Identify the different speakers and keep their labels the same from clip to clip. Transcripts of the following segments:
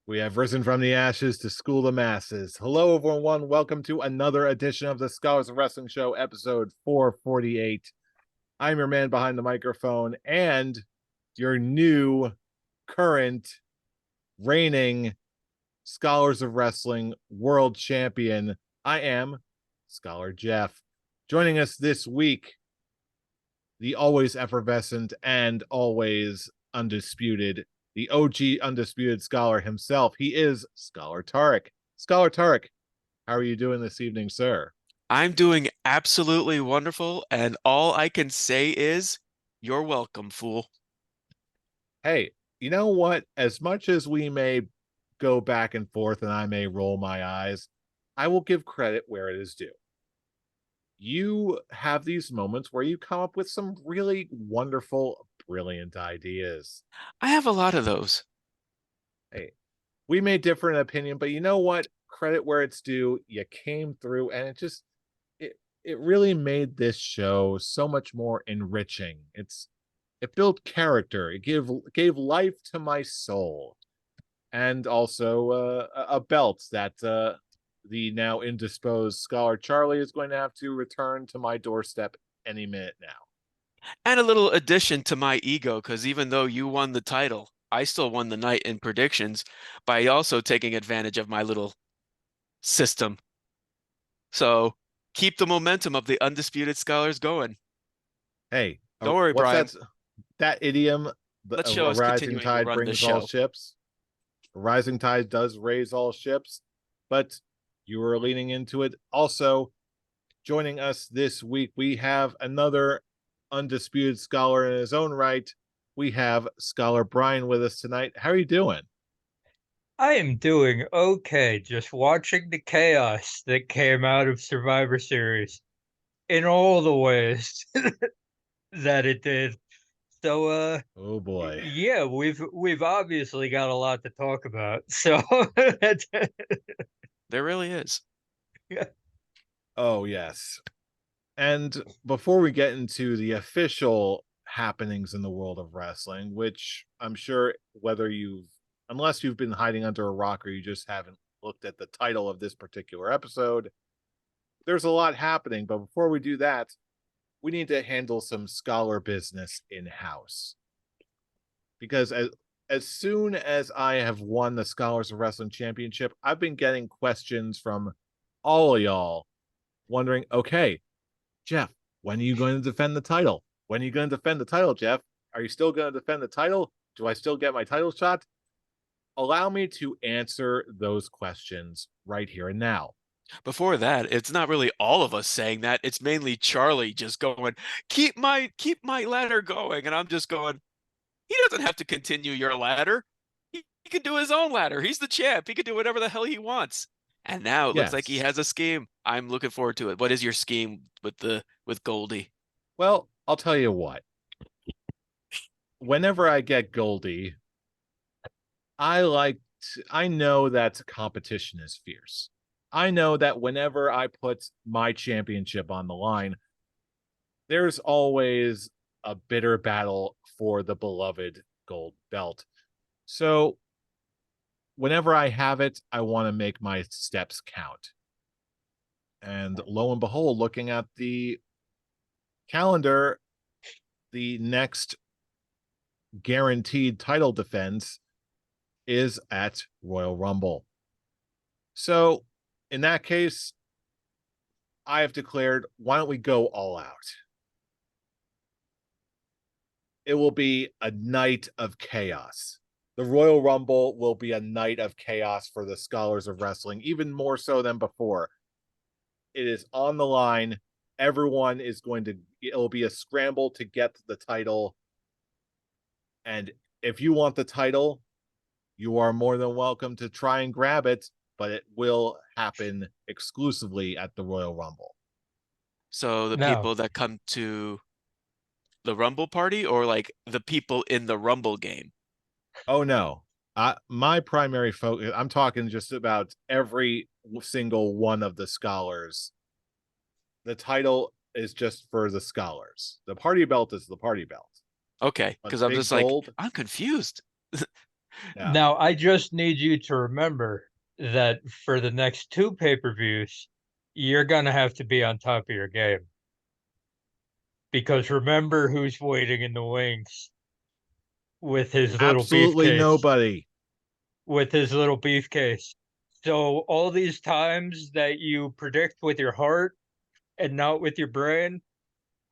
Speaker 1: We have risen from the ashes to school the masses. Hello, everyone. Welcome to another edition of the Scholars of Wrestling Show, episode 448. I'm your man behind the microphone and your new, current, reigning Scholars of Wrestling world champion. I am Scholar Jeff. Joining us this week, the always effervescent and always undisputed, the OG undisputed scholar himself. He is Scholar Tarek. Scholar Tarek, how are you doing this evening, sir?
Speaker 2: I'm doing absolutely wonderful, and all I can say is, you're welcome, fool.
Speaker 1: Hey, you know what? As much as we may go back and forth and I may roll my eyes, I will give credit where it is due. You have these moments where you come up with some really wonderful, brilliant ideas.
Speaker 2: I have a lot of those.
Speaker 1: Hey, we may differ in opinion, but you know what? Credit where it's due. You came through and it really made this show so much more enriching. It built character. It gave life to my soul. And also a belt that the now indisposed scholar Charlie is going to have to return to my doorstep any minute now.
Speaker 2: And a little addition to my ego, because even though you won the title, I still won the night in predictions by also taking advantage of my little system. So keep the momentum of the undisputed scholars going.
Speaker 1: Hey,
Speaker 2: Don't worry,
Speaker 1: what's
Speaker 2: Brian.
Speaker 1: that idiom?
Speaker 2: Let's
Speaker 1: A
Speaker 2: show us
Speaker 1: rising
Speaker 2: continuing to
Speaker 1: tide
Speaker 2: run the
Speaker 1: brings all
Speaker 2: show.
Speaker 1: ships. A rising tide does raise all ships, but you were leaning into it. Also, joining us this week, we have another undisputed scholar in his own right. We have Scholar Brian with us tonight. How are you doing?
Speaker 3: I am doing okay, just watching the chaos that came out of Survivor Series in all the ways that it did. So
Speaker 1: Oh boy.
Speaker 3: yeah, we've obviously got a lot to talk about. So
Speaker 2: There really is.
Speaker 3: yeah.
Speaker 1: Oh yes. And before we get into the official happenings in the world of wrestling, which I'm sure whether unless you've been hiding under a rock or you just haven't looked at the title of this particular episode, there's a lot happening. But before we do that, we need to handle some scholar business in house. Because as soon as I have won the Scholars of Wrestling Championship, I've been getting questions from all of y'all wondering, okay, Jeff, when are you going to defend the title? When are you going to defend the title, Jeff? Are you still going to defend the title? Do I still get my title shot? Allow me to answer those questions right here and now.
Speaker 2: Before that, it's not really all of us saying that. It's mainly Charlie just going, keep my ladder going. And I'm just going, he doesn't have to continue your ladder. He can do his own ladder. He's the champ. He can do whatever the hell he wants. And now it looks like he
Speaker 1: Yes.
Speaker 2: has a scheme. I'm looking forward to it. What is your scheme with Goldie?
Speaker 1: Well, I'll tell you what. Whenever I get Goldie, I know that competition is fierce. I know that whenever I put my championship on the line, there's always a bitter battle for the beloved gold belt. So whenever I have it, I want to make my steps count. And lo and behold, looking at the calendar, the next guaranteed title defense is at Royal Rumble. So in that case, I have declared, why don't we go all out? It will be a night of chaos. The Royal Rumble will be a night of chaos for the scholars of wrestling, even more so than before. It is on the line. Everyone is going to, it'll be a scramble to get the title. And if you want the title, you are more than welcome to try and grab it, but it will happen exclusively at the Royal Rumble.
Speaker 2: So the
Speaker 3: No,
Speaker 2: people that come to the Rumble party or like the people in the Rumble game?
Speaker 1: Oh no. My primary focus, I'm talking just about every single one of the scholars. The title is just for the scholars. The party belt is the party belt.
Speaker 2: Okay,
Speaker 1: But
Speaker 2: because I'm
Speaker 1: big
Speaker 2: just like,
Speaker 1: gold,
Speaker 2: I'm confused.
Speaker 1: Yeah.
Speaker 3: Now, I just need you to remember that for the next two pay-per-views, you're gonna have to be on top of your game. Because remember who's waiting in the wings with his little
Speaker 1: Absolutely
Speaker 3: beefcase.
Speaker 1: nobody.
Speaker 3: With his little beefcase. So all these times that you predict with your heart and not with your brain,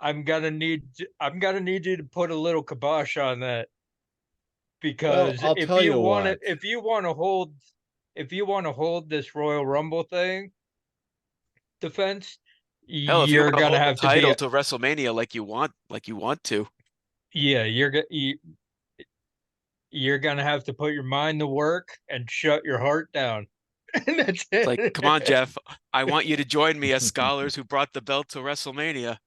Speaker 3: I'm gonna need you to put a little kibosh on that.
Speaker 1: Well,
Speaker 3: Because
Speaker 1: I'll tell you what.
Speaker 3: if you want to hold this Royal Rumble thing defense,
Speaker 2: Hell, if you
Speaker 3: you're
Speaker 2: want to
Speaker 3: gonna
Speaker 2: hold the
Speaker 3: have to be
Speaker 2: title to WrestleMania like you want to,
Speaker 3: yeah, you're gonna have to put your mind to work and shut your heart down. And that's
Speaker 2: it's like, come on,
Speaker 3: it.
Speaker 2: Jeff, I want you to join me as scholars who brought the belt to WrestleMania.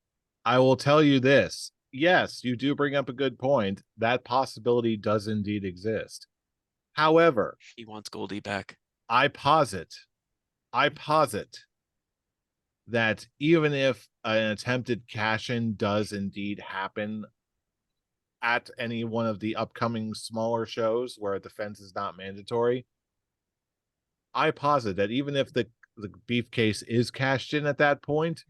Speaker 1: I will tell you this. Yes, you do bring up a good point. That possibility does indeed exist. However,
Speaker 2: He wants Goldie back.
Speaker 1: I posit that even if an attempted cash-in does indeed happen at any one of the upcoming smaller shows where a defense is not mandatory, I posit that even if the beefcase is cashed in at that point,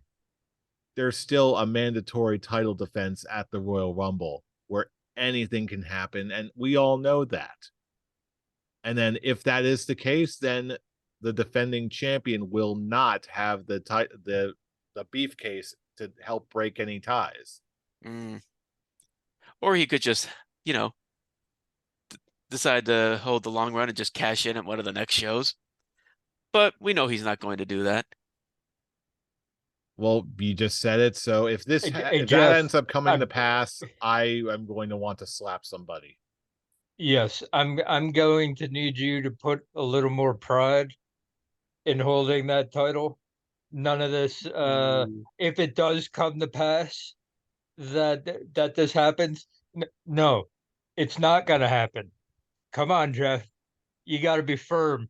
Speaker 1: there's still a mandatory title defense at the Royal Rumble where anything can happen, and we all know that. And then if that is the case, then the defending champion will not have the beefcase to help break any ties.
Speaker 2: Mm. Or he could just, you know, decide to hold the long run and just cash in at one of the next shows. But we know he's not going to do that.
Speaker 1: Well, you just said it. So if
Speaker 3: Hey,
Speaker 1: if that
Speaker 3: Jeff,
Speaker 1: ends up coming to
Speaker 3: I'm
Speaker 1: pass, I am going to want to slap somebody.
Speaker 3: yes, I'm going to need you to put a little more pride in holding that title. None of this
Speaker 2: Ooh.
Speaker 3: if it does come to pass that this happens, no, it's not gonna happen. Come on, Jeff. You got to be firm.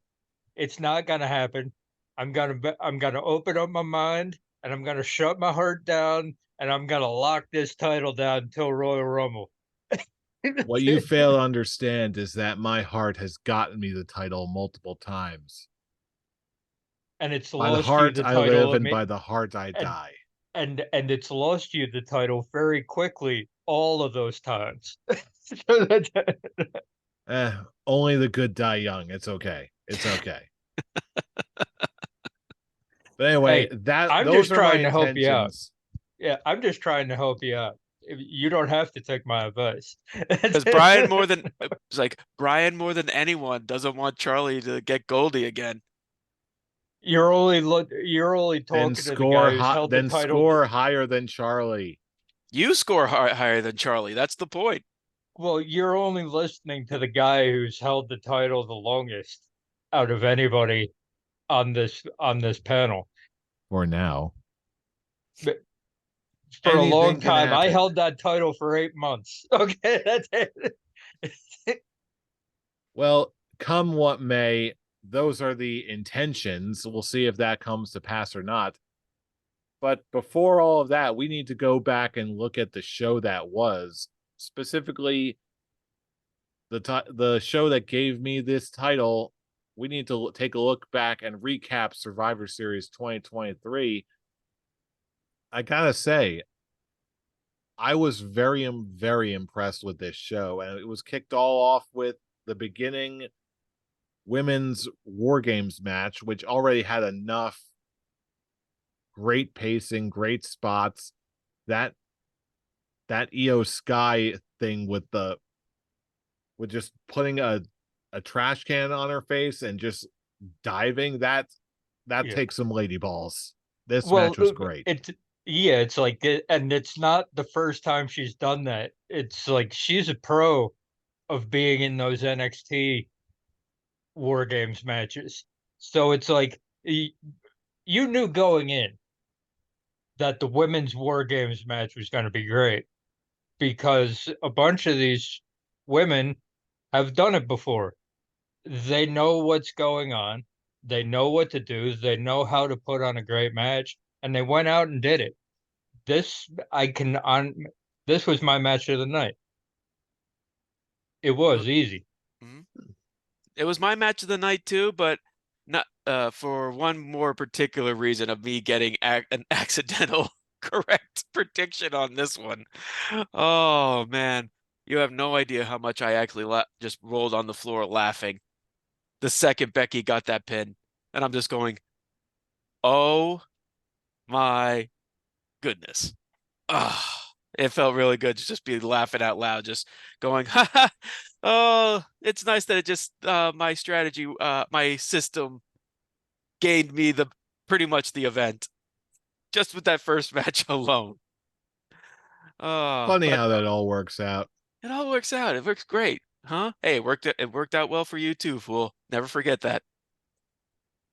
Speaker 3: It's not gonna happen. I'm gonna open up my mind and I'm gonna shut my heart down and I'm gonna lock this title down until Royal Rumble.
Speaker 1: What you fail to understand is that my heart has gotten me the title multiple times.
Speaker 3: And it's
Speaker 1: By the
Speaker 3: lost you
Speaker 1: heart
Speaker 3: the
Speaker 1: I live,
Speaker 3: title
Speaker 1: and by the heart I
Speaker 3: and
Speaker 1: die.
Speaker 3: and it's lost you the title very quickly all of those times. So
Speaker 1: Only the good die young. It's okay. It's okay. But anyway,
Speaker 3: hey,
Speaker 1: that
Speaker 3: I'm
Speaker 1: those
Speaker 3: just
Speaker 1: are my
Speaker 3: trying to help you out.
Speaker 1: intentions.
Speaker 3: Yeah, I'm just trying to help you out. You don't have to take my advice.
Speaker 2: Because it's like Brian more than anyone doesn't want Charlie to get Goldie again.
Speaker 3: You're only
Speaker 1: Then
Speaker 3: talking to the guy who's held the title.
Speaker 1: score higher than Charlie.
Speaker 2: You score higher than Charlie. That's the point.
Speaker 3: Well, you're only listening to the guy who's held the title the longest out of anybody on this panel.
Speaker 1: For now.
Speaker 3: But for a
Speaker 1: Anything
Speaker 3: long
Speaker 1: can
Speaker 3: time, I
Speaker 1: happen.
Speaker 3: held that title for 8 months. Okay, that's it.
Speaker 1: Well, come what may, those are the intentions. We'll see if that comes to pass or not. But before all of that, we need to go back and look at the show that was, specifically the show that gave me this title. We need to take a look back and recap Survivor Series 2023. I gotta say, I was very impressed with this show, and it was kicked all off with the beginning women's War Games match, which already had enough great pacing, great spots. That Io Sky thing with just putting a trash can on her face and just diving, that
Speaker 3: Yeah.
Speaker 1: takes some lady balls. This
Speaker 3: Well,
Speaker 1: match was great.
Speaker 3: it's like and it's not the first time she's done that. It's like she's a pro of being in those NXT War Games matches. So it's like you knew going in that the women's War Games match was going to be great because a bunch of these women have done it before. They know what's going on. They know what to do. They know how to put on a great match, and they went out and did it. This I can on. This was my match of the night. It was easy.
Speaker 2: Mhm. It was my match of the night too, but not for one more particular reason of me getting an accidental correct prediction on this one. Oh man, you have no idea how much I actually just rolled on the floor laughing the second Becky got that pin, and I'm just going, "Oh my goodness!" Ah, it felt really good to just be laughing out loud, just going, "Ha ha! Oh, it's nice that it just my strategy, my system gained me the pretty much the event just with that first match alone."
Speaker 1: Funny
Speaker 2: But
Speaker 1: how that all works out.
Speaker 2: it all works out. It works great, huh? Hey, it worked out well for you too, fool. Never forget that.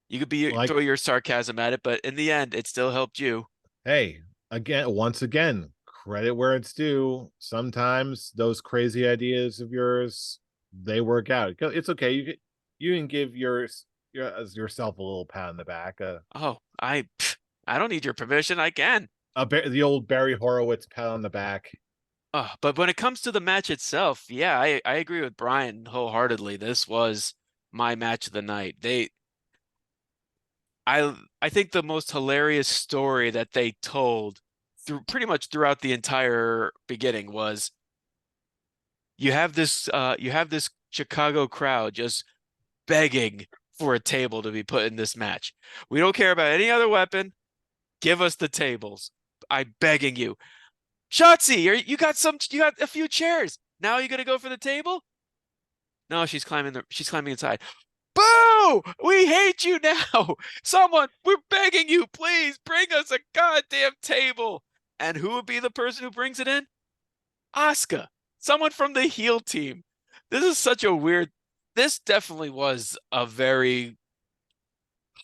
Speaker 2: You could
Speaker 1: Like,
Speaker 2: throw your sarcasm at it, but in the end, it still helped you.
Speaker 1: hey, once again, credit where it's due. Sometimes those crazy ideas of yours, they work out. It's okay. You can give yourself a little pat on the back.
Speaker 2: Oh, I don't need your permission. I can.
Speaker 1: The old Barry Horowitz pat on the back.
Speaker 2: But when it comes to the match itself, yeah, I agree with Brian wholeheartedly. This was my match of the night. I think the most hilarious story that they told through pretty much throughout the entire beginning was you have this Chicago crowd just begging for a table to be put in this match. We don't care about any other weapon. Give us the tables. I'm begging you. Shotzi, you got a few chairs. Now you're gonna go for the table? No, she's climbing inside. Boo! We hate you now. Someone, we're begging you, please bring us a goddamn table. And who would be the person who brings it in? Asuka. Someone from the heel team. This is such a weird. This definitely was a very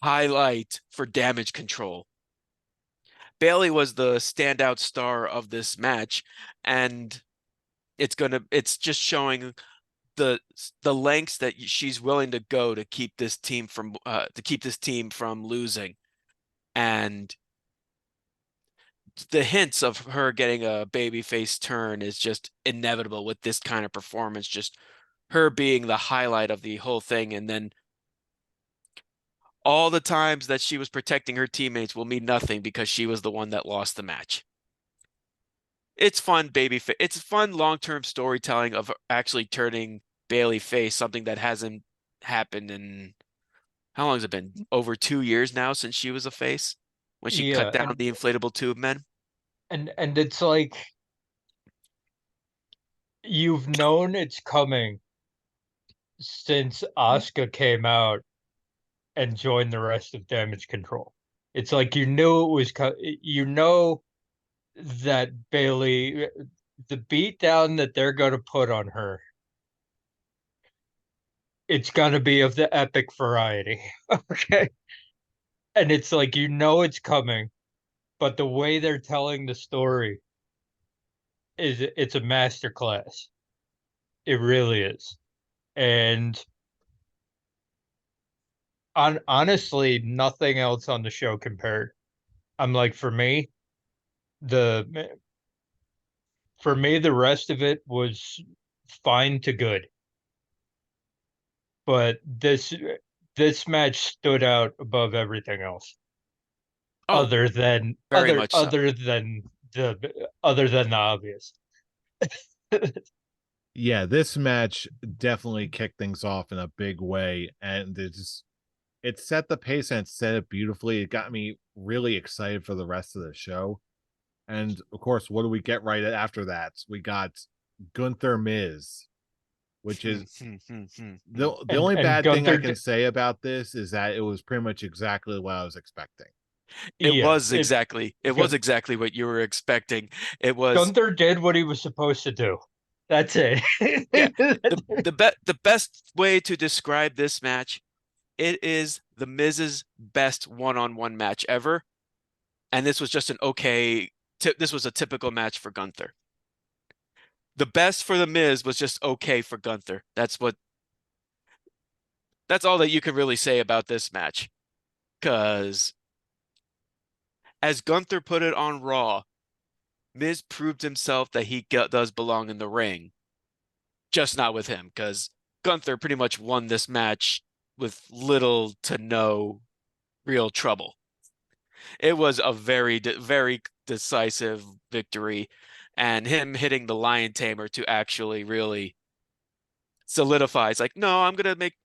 Speaker 2: highlight for Damage Control. Bayley was the standout star of this match, and it's just showing the lengths that she's willing to go to keep this team from losing, and the hints of her getting a babyface turn is just inevitable with this kind of performance, just her being the highlight of the whole thing, and then all the times that she was protecting her teammates will mean nothing because she was the one that lost the match. It's fun it's fun long-term storytelling of actually turning Bayley face, something that hasn't happened in how long has it been? Over 2 years now since she was a face when she cut
Speaker 3: Yeah,
Speaker 2: down the inflatable tube men.
Speaker 3: and it's like you've known it's coming since Asuka came out and joined the rest of Damage Control. It's like you knew it was that Bayley, the beatdown that they're going to put on her, it's going to be of the epic variety. Okay. And it's like it's coming, but the way they're telling the story it's a masterclass. It really is. And honestly, nothing else on the show compared. I'm like, the the rest of it was fine to good, but this match stood out above everything else.
Speaker 2: Oh,
Speaker 3: Other than
Speaker 2: very much so.
Speaker 3: other than the obvious.
Speaker 1: Yeah, this match definitely kicked things off in a big way, and it set the pace and it set it beautifully. It got me really excited for the rest of the show. And of course, what do we get right after that? We got Gunther Miz, which is the only
Speaker 3: And
Speaker 1: bad thing I
Speaker 3: Gunther
Speaker 1: can say about this is that it was pretty much exactly what I was expecting.
Speaker 2: It was
Speaker 3: Gun-
Speaker 2: exactly what you were expecting. It was
Speaker 3: Gunther did what he was supposed to do. That's it.
Speaker 2: yeah. The best way to describe this match, it is the Miz's best one-on-one match ever, and this was just this was a typical match for Gunther. The best for the Miz was just okay for Gunther. That's all that you can really say about this match, because as Gunther put it on Raw, Miz proved himself that he does belong in the ring, just not with him, because Gunther pretty much won this match with little to no real trouble. It was a very decisive victory, and him hitting the Lion Tamer to actually really solidify. It's like, no,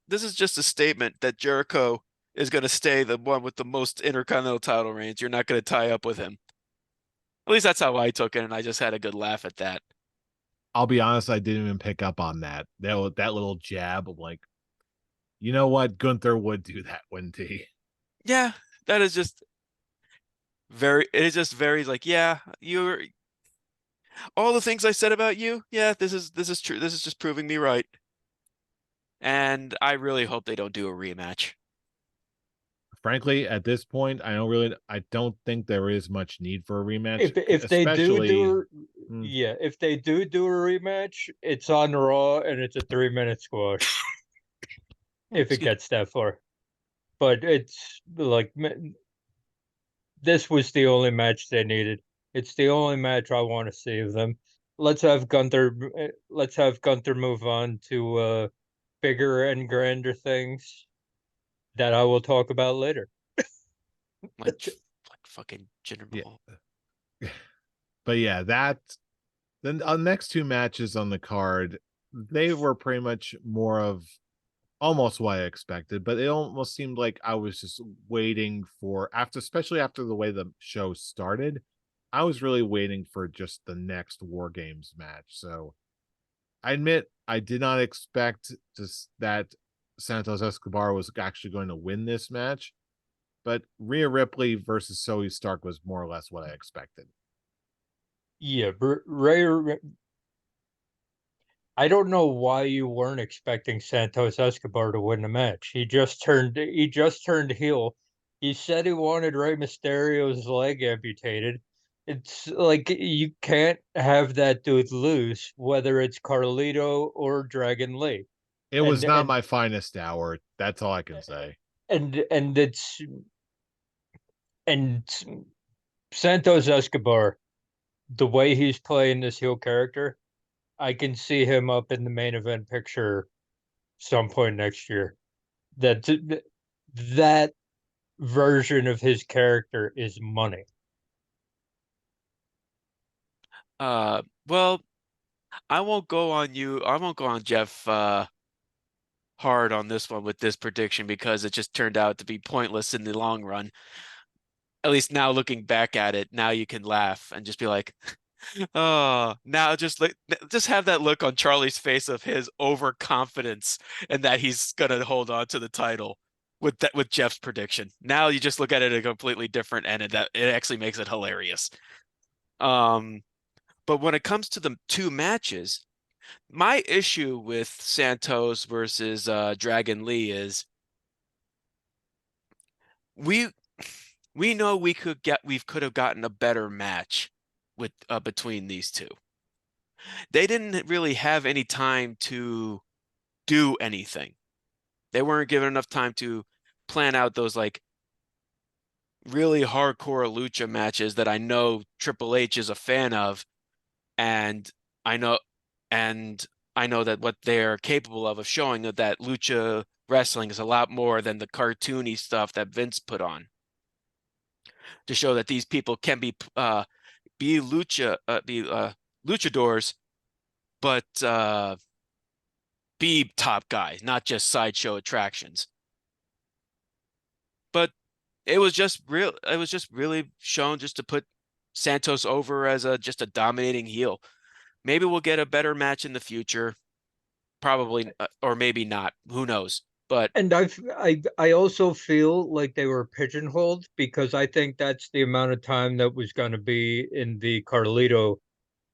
Speaker 2: this is just a statement that Jericho is going to stay the one with the most Intercontinental title reigns. You're not going to tie up with him. At least that's how I took it, and I just had a good laugh at that.
Speaker 1: I'll be honest, I didn't even pick up on that. That little jab of like, you know what? Gunther would do that, wouldn't he?
Speaker 2: Yeah, that is just it is just very like, yeah, you're all the things I said about you. Yeah, this is true. This is just proving me right. And I really hope they don't do a rematch.
Speaker 1: Frankly, at this point, I don't think there is much need for a rematch.
Speaker 3: If they do
Speaker 1: Hmm.
Speaker 3: yeah, if they do a rematch, it's on Raw and it's a 3-minute squash. If it gets that far. But it's like this was the only match they needed. It's the only match I want to see of them. Let's have Gunther move on to bigger and grander things that I will talk about later.
Speaker 2: like fucking Jinder Mahal.
Speaker 1: Yeah. But yeah, then the next two matches on the card, they were pretty much more of almost what I expected, but it almost seemed like I was just waiting for especially after the way the show started, I was really waiting for just the next War Games match. So I admit I did not expect just that Santos Escobar was actually going to win this match, but Rhea Ripley versus Zoe Stark was more or less what I expected.
Speaker 3: Yeah, Ray. I don't know why you weren't expecting Santos Escobar to win the match. He just turned heel. He said he wanted Rey Mysterio's leg amputated. It's like you can't have that dude lose, whether it's Carlito or Dragon Lee.
Speaker 1: It was
Speaker 3: And
Speaker 1: not
Speaker 3: and
Speaker 1: my finest hour. That's all I can say.
Speaker 3: and it's and Santos Escobar, the way he's playing this heel character, I can see him up in the main event picture some point next year. That that version of his character is money.
Speaker 2: Well, I won't go on Jeff hard on this one with this prediction because it just turned out to be pointless in the long run. At least now looking back at it, now you can laugh and just be like, oh, now just have that look on Charlie's face of his overconfidence and that he's gonna hold on to the title with Jeff's prediction. Now you just look at it a completely different end, and that it actually makes it hilarious. But when it comes to the two matches, my issue with Santos versus Dragon Lee is we know we could have gotten a better match with between these two. They didn't really have any time to do anything. They weren't given enough time to plan out those like really hardcore lucha matches that I know Triple H is a fan of, and I know that what they're capable of showing that lucha wrestling is a lot more than the cartoony stuff that Vince put on to show that these people can be luchadors, but be top guys, not just sideshow attractions. But it was just really shown just to put Santos over as just a dominating heel. Maybe we'll get a better match in the future. Probably, or maybe not. Who knows? But
Speaker 3: And I also feel like they were pigeonholed because I think that's the amount of time that was going to be in the Carlito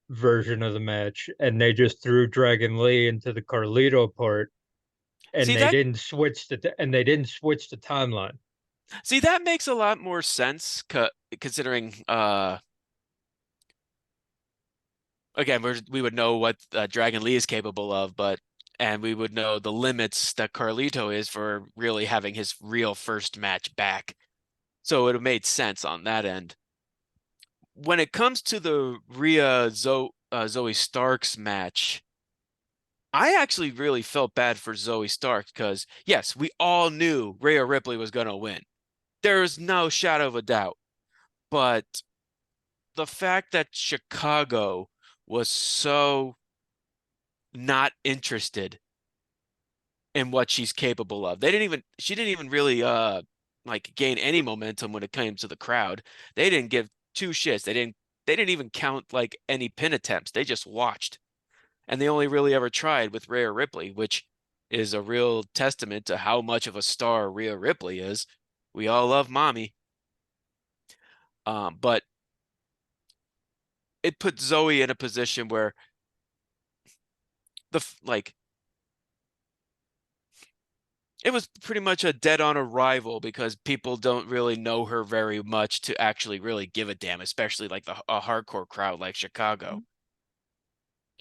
Speaker 3: version of the match, and they just threw Dragon Lee into the Carlito part, and
Speaker 2: see
Speaker 3: they
Speaker 2: that
Speaker 3: didn't switch the timeline.
Speaker 2: that makes a lot more sense considering again we would know what Dragon Lee is capable of, and we would know the limits that Carlito is for really having his real first match back. So it made sense on that end. When it comes to the Zoe Starks match, I actually really felt bad for Zoe Stark because, yes, we all knew Rhea Ripley was going to win. There is no shadow of a doubt. But the fact that Chicago was so not interested in what she's capable of. She didn't even really like gain any momentum when it came to the crowd. They didn't give two shits. They didn't even count like any pin attempts. They just watched. And they only really ever tried with Rhea Ripley, which is a real testament to how much of a star Rhea Ripley is. We all love mommy. But it put Zoe in a position where like it was pretty much a dead on arrival because people don't really know her very much to actually really give a damn, especially like a hardcore crowd like Chicago.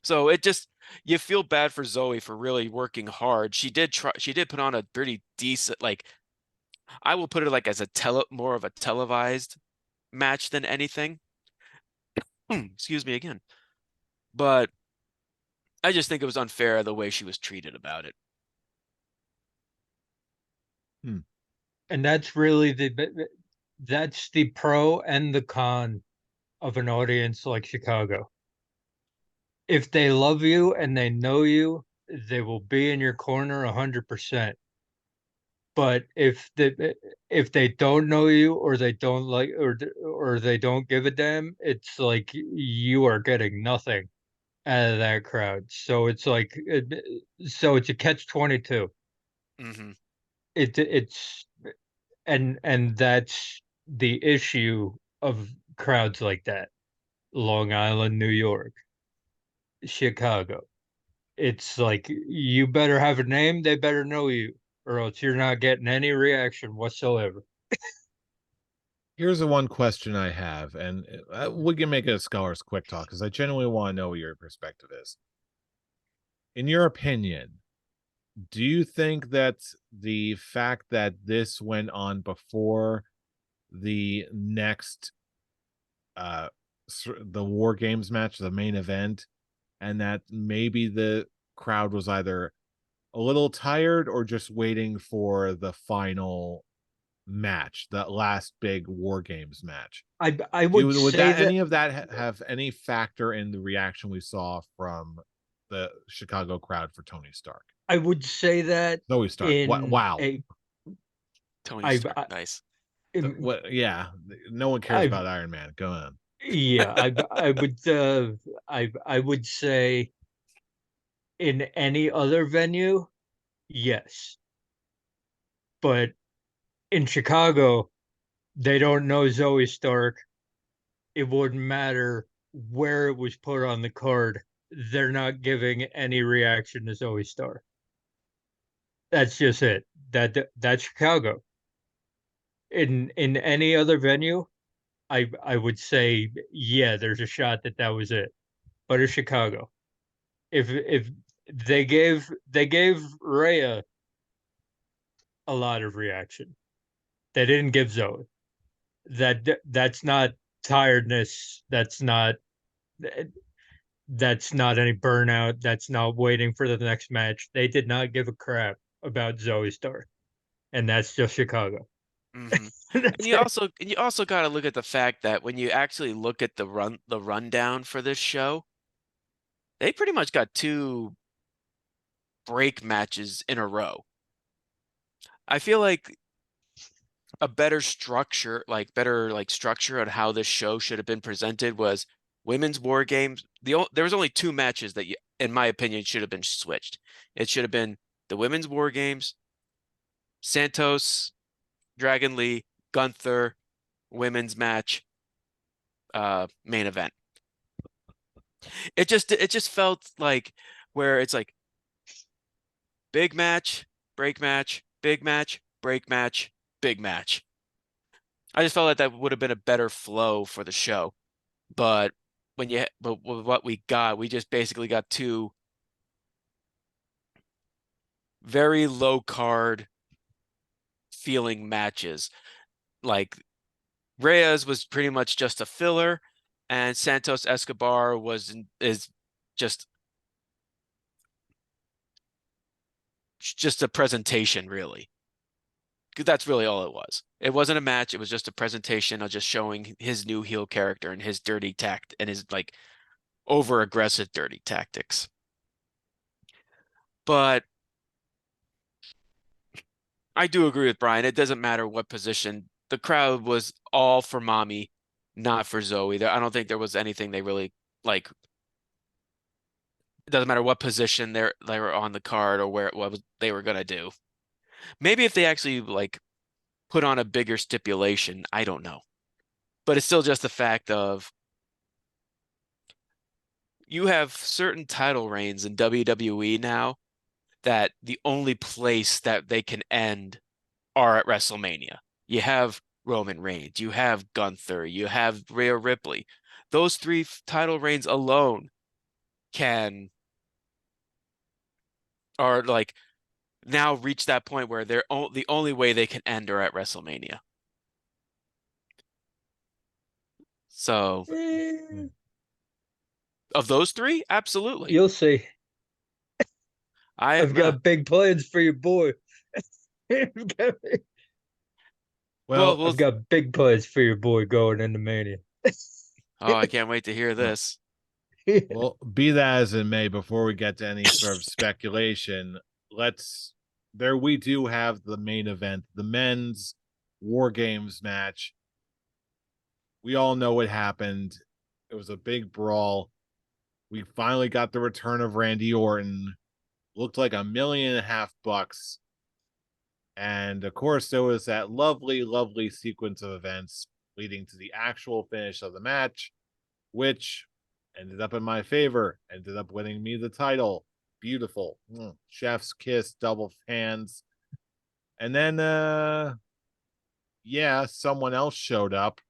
Speaker 2: So it just, you feel bad for Zoe for really working hard. She did put on a pretty decent, like, I will put it like as more of a televised match than anything. Excuse me again. But I just think it was unfair the way she was treated about it.
Speaker 3: And that's really that's the pro and the con of an audience like Chicago. If they love you and they know you, they will be in your corner 100%. But if they don't know you or they don't like or they don't give a damn, it's like you are getting nothing out of that crowd. So it's like so it's a catch 22.
Speaker 2: Mm-hmm.
Speaker 3: It's and that's the issue of crowds like that. Long Island, New York, Chicago. It's like you better have a name, they better know you, or else you're not getting any reaction whatsoever.
Speaker 1: Here's the one question I have, and we can make it a scholar's quick talk because I genuinely want to know what your perspective is. In your opinion, do you think that the fact that this went on before the next the War Games match, the main event, and that maybe the crowd was either a little tired or just waiting for the final match, that last big War Games match?
Speaker 3: I would
Speaker 1: Would
Speaker 3: say
Speaker 1: that
Speaker 3: that
Speaker 1: any of that have any factor in the reaction we saw from the Chicago crowd for Tony Stark?
Speaker 3: I would say that
Speaker 1: Zoe Stark. What?
Speaker 3: in
Speaker 1: Wow.
Speaker 3: a
Speaker 2: Tony
Speaker 3: I
Speaker 2: Stark, nice.
Speaker 1: What? Yeah. No one cares
Speaker 3: I
Speaker 1: about Iron Man. Go on.
Speaker 3: yeah, I would say in any other venue, yes. But in Chicago, they don't know Zoe Stark. It wouldn't matter where it was put on the card. They're not giving any reaction to Zoe Stark. That's just it. That's Chicago. In any other venue, I would say yeah, there's a shot that that was it. But it's Chicago. If they gave Rhea a lot of reaction, they didn't give Zoe. That's not tiredness. That's not any burnout. That's not waiting for the next match. They did not give a crap about Zoe Stark, and that's just Chicago.
Speaker 2: Mm-hmm.
Speaker 3: That's it.
Speaker 2: And you also got to look at the fact that when you actually look at the rundown for this show, they pretty much got two break matches in a row. I feel like a better structure on how this show should have been presented was women's war games. There was only two matches that, in my opinion, should have been switched. It should have been the women's war games, Santos, Dragon Lee, Gunther, women's match, main event. It just felt like where it's like big match, break match, big match, break match, big match. I just felt like that would have been a better flow for the show. But but with what we got, we just basically got two very low card feeling matches. Like Reyes was pretty much just a filler, and Santos Escobar is just just a presentation, really. 'Cause that's really all it was. It wasn't a match. It was just a presentation of just showing his new heel character and his dirty tact and his like over aggressive dirty tactics. But I do agree with Brian. It doesn't matter what position. The crowd was all for Mommy, not for Zoe. I don't think there was anything they really like. It doesn't matter what position they were on the card or what they were gonna do. Maybe if they actually like put on a bigger stipulation, I don't know. But it's still just the fact of you have certain title reigns in WWE now that the only place that they can end are at WrestleMania. You have Roman Reigns, you have Gunther, you have Rhea Ripley. Those three title reigns alone are like now reach that point where they're the only way they can end are at WrestleMania. So of those three, absolutely.
Speaker 3: You'll see.
Speaker 2: I've
Speaker 3: got big plans for your boy.
Speaker 1: Well,
Speaker 3: I've got big plans for your boy going into Mania.
Speaker 2: Oh, I can't wait to hear this.
Speaker 1: well, be that as it may, before we get to any sort of speculation, we do have the main event, the men's War Games match. We all know what happened. It was a big brawl. We finally got the return of Randy Orton. Looked like $1.5 million. And of course, there was that lovely, lovely sequence of events leading to the actual finish of the match, which ended up in my favor, ended up winning me the title. Beautiful. Chef's kiss, double hands. And then, someone else showed up.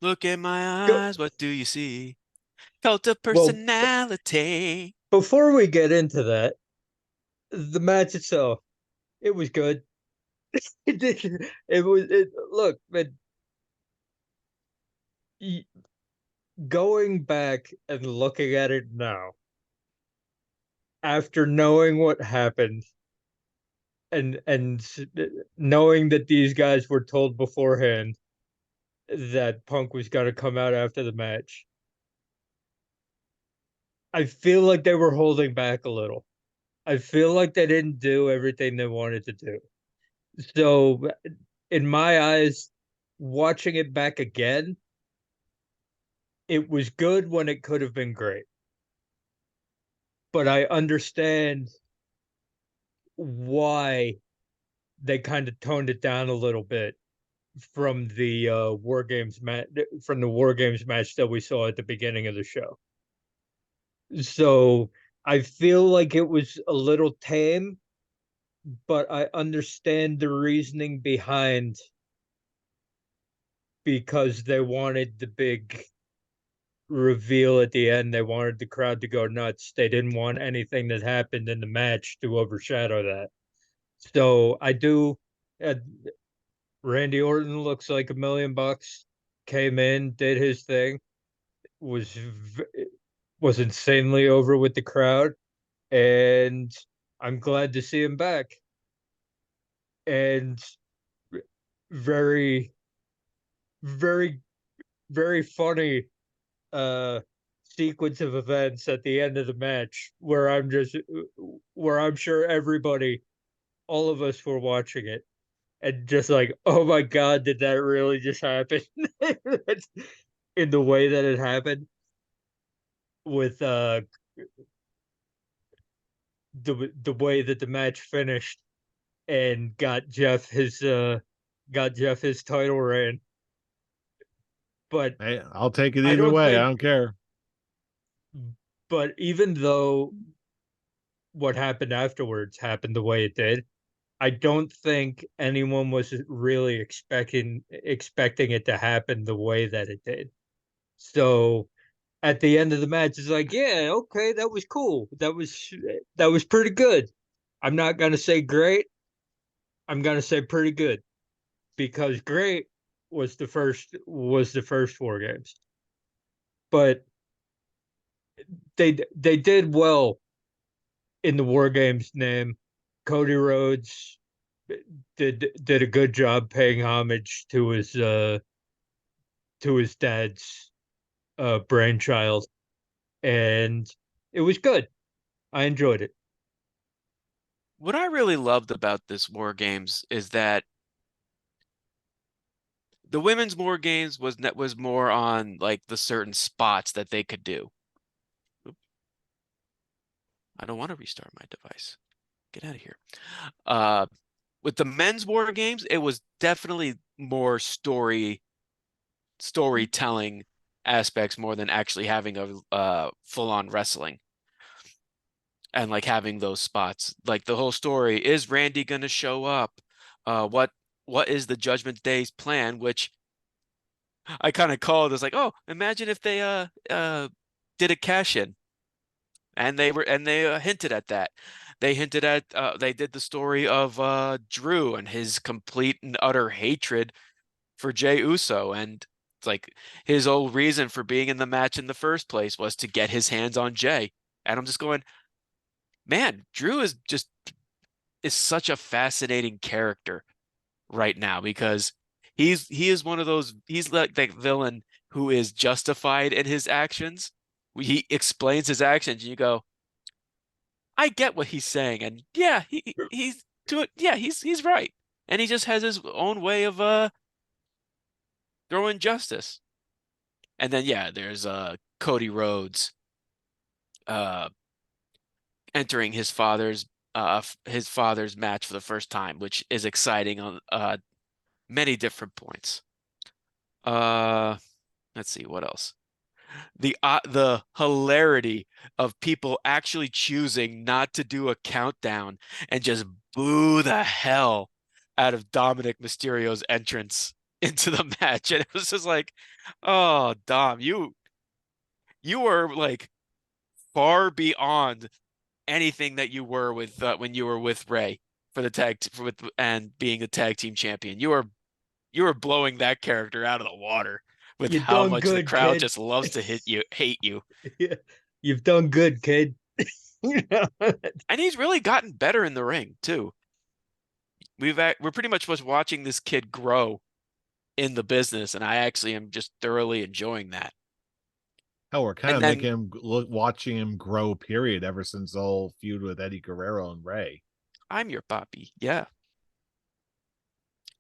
Speaker 2: Look in my eyes, what do you see? Cult of personality.
Speaker 3: Well, before we get into that, the match itself, it was good. Look, man, going back and looking at it now, after knowing what happened and knowing that these guys were told beforehand that Punk was going to come out after the match, I feel like they were holding back a little. I feel like they didn't do everything they wanted to do. So, in my eyes, watching it back again, it was good when it could have been great. But I understand why they kind of toned it down a little bit from the War Games match that we saw at the beginning of the show. So I feel like it was a little tame, but I understand the reasoning behind, because they wanted the big reveal at the end. They wanted the crowd to go nuts. They didn't want anything that happened in the match to overshadow that. So I do. Randy Orton looks like $1 million. Came in, did his thing, was insanely over with the crowd, and I'm glad to see him back. And very, very, very funny sequence of events at the end of the match where I'm sure everybody, all of us were watching it and just like, oh my God, did that really just happen? In the way that it happened with the way that the match finished and got Jeff his title reign. But
Speaker 1: hey, I'll take it either way. I don't care.
Speaker 3: But even though what happened afterwards happened the way it did, I don't think anyone was really expecting it to happen the way that it did. So at the end of the match, it's like, yeah, okay, that was cool. That was pretty good. I'm not gonna say great. I'm gonna say pretty good, because great was the first War Games, but they did well in the War Games name. Cody Rhodes did a good job paying homage to his dad's brainchild, and it was good. I enjoyed it.
Speaker 2: What I really loved about this War Games is that the women's War Games was more on like the certain spots that they could do. I don't want to restart my device. Get out of here. With the men's War Games, it was definitely more storytelling aspects more than actually having a full-on wrestling and like having those spots. Like the whole story, is Randy going to show up? What is the Judgment Day's plan? Which I kind of called as like, oh, imagine if they did a cash in, and they hinted at that. They hinted at they did the story of Drew and his complete and utter hatred for Jey Uso, and it's like his whole reason for being in the match in the first place was to get his hands on Jey. And I'm just going, man, Drew is such a fascinating character right now because he is one of those, he's like that villain who is justified in his actions. He explains his actions and you go, I get what he's saying, and yeah, he's to it, yeah, he's right. And he just has his own way of throwing justice. And then yeah, there's Cody Rhodes entering his father's match for the first time, which is exciting on many different points. Let's see what else. The hilarity of people actually choosing not to do a countdown and just boo the hell out of Dominic Mysterio's entrance into the match. And it was just like, oh, Dom, you were like far beyond anything that you were with when you were with Ray for the and being the tag team champion. You were blowing that character out of the water with
Speaker 3: You
Speaker 2: how
Speaker 3: done
Speaker 2: much the
Speaker 3: good,
Speaker 2: crowd
Speaker 3: kid.
Speaker 2: just loves to hate you.
Speaker 3: Yeah, you've done good, kid. You know?
Speaker 2: And he's really gotten better in the ring too. We're pretty much just watching this kid grow in the business, and I actually am just thoroughly enjoying that.
Speaker 1: Hell, we're kind
Speaker 2: And
Speaker 1: of
Speaker 2: then
Speaker 1: making him watching him grow. Period. Ever since the whole feud with Eddie Guerrero and Ray.
Speaker 2: I'm your papi, yeah.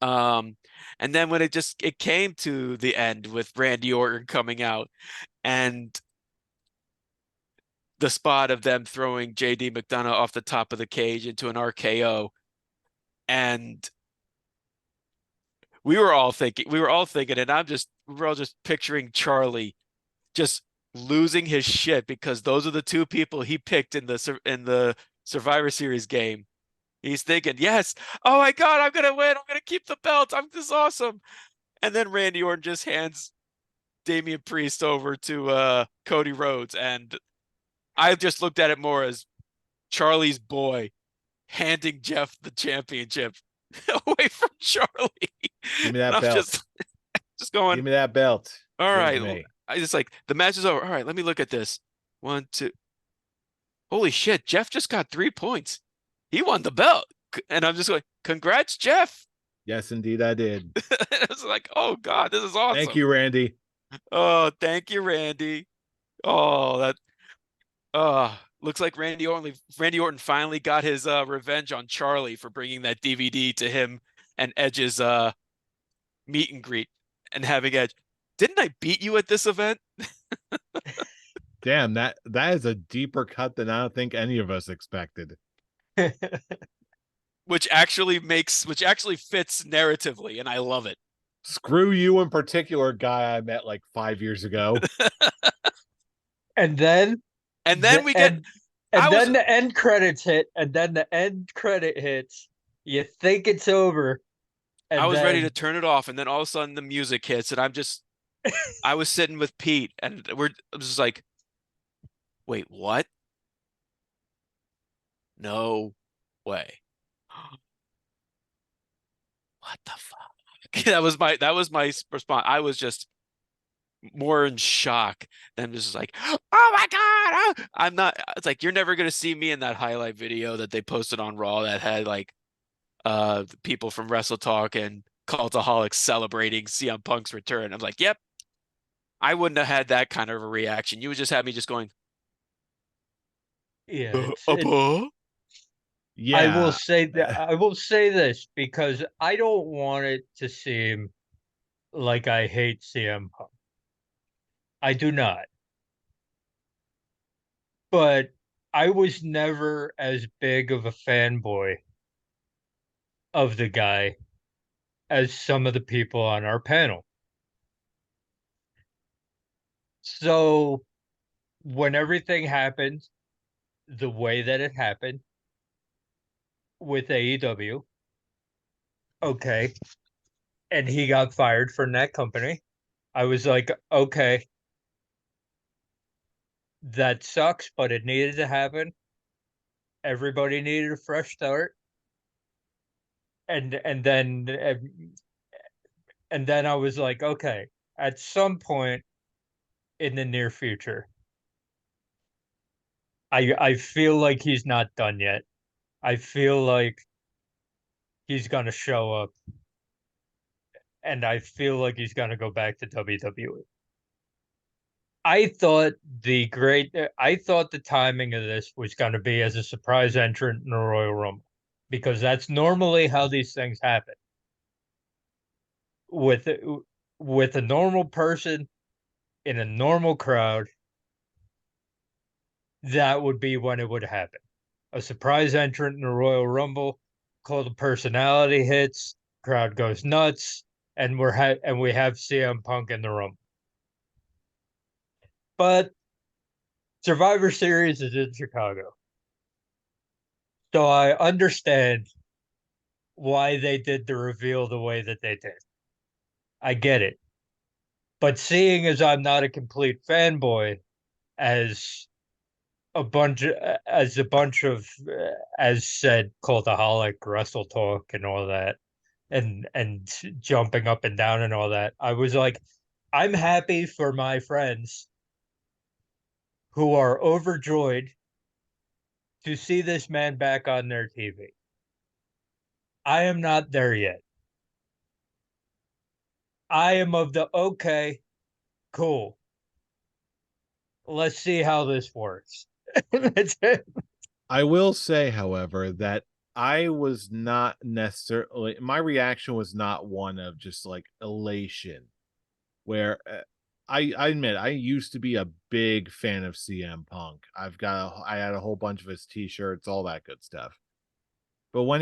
Speaker 2: And then when it came to the end with Randy Orton coming out and the spot of them throwing JD McDonough off the top of the cage into an RKO, and we were all thinking, and we were all just picturing Charlie just losing his shit because those are the two people he picked in the Survivor Series game. He's thinking, yes, oh my God, I'm gonna win. I'm gonna keep the belt. This is awesome. And then Randy Orton just hands Damian Priest over to Cody Rhodes, and I just looked at it more as Charlie's boy handing Jeff the championship away from Charlie.
Speaker 1: Give me
Speaker 2: And
Speaker 1: that
Speaker 2: I'm
Speaker 1: belt.
Speaker 2: just going,
Speaker 1: Give me that belt.
Speaker 2: all
Speaker 1: Give it
Speaker 2: right.
Speaker 1: to me.
Speaker 2: I just like the match is over. All right, let me look at this. 1, 2. Holy shit, Jeff just got 3 points. He won the belt. And I'm just going, congrats, Jeff.
Speaker 1: Yes, indeed, I did.
Speaker 2: I was like, oh God, this is awesome.
Speaker 1: Thank you, Randy.
Speaker 2: Oh, thank you, Randy. Oh, looks like Randy Orton finally got his revenge on Charlie for bringing that DVD to him and Edge's meet and greet and having Edge. Didn't I beat you at this event?
Speaker 1: Damn, that is a deeper cut than I don't think any of us expected.
Speaker 2: Which actually fits narratively, and I love it.
Speaker 1: Screw you in particular, guy I met like 5 years ago.
Speaker 3: And then
Speaker 2: we get
Speaker 3: then the end credits hit, and then the end credit hits. You think it's over. And
Speaker 2: I was ready to turn it off, and then all of a sudden the music hits, and I was sitting with Pete, and I was just like, wait, what? No way. What the fuck? That was my response. I was just more in shock than just like, oh my God. I'm not, it's like, you're never going to see me in that highlight video that they posted on Raw that had like, the people from Wrestle Talk and Cultaholics celebrating CM Punk's return. I'm like, yep, I wouldn't have had that kind of a reaction. You would just have me just going,
Speaker 3: Yeah,
Speaker 2: "Buh?"
Speaker 1: Yeah.
Speaker 3: I will say this because I don't want it to seem like I hate CM Punk. I do not. But I was never as big of a fanboy of the guy as some of the people on our panel. So when everything happened the way that it happened with AEW, okay, and he got fired from that company, I was like, okay, that sucks, but it needed to happen. Everybody needed a fresh start. And then I was like, okay, at some point in the near future, I feel like he's not done yet. I feel like he's gonna show up, and I feel like he's gonna go back to WWE. I thought the timing of this was gonna be as a surprise entrant in the Royal Rumble, because that's normally how these things happen. With with a normal person in a normal crowd, that would be when it would happen. A surprise entrant in the Royal Rumble, called the personality hits, crowd goes nuts, and we have CM Punk in the Rumble. But Survivor Series is in Chicago, so I understand why they did the reveal the way that they did. I get it, but seeing as I'm not a complete fanboy, as a bunch of as said cultaholic wrestle talk and all that, and jumping up and down and all that, I was like, I'm happy for my friends who are overjoyed to see this man back on their TV. I am not there yet. I am of the okay, cool, let's see how this works. That's it.
Speaker 1: I will say, however, that I was not necessarily, my reaction was not one of just like elation, where I admit I used to be a big fan of CM Punk. I had a whole bunch of his t-shirts, all that good stuff. But when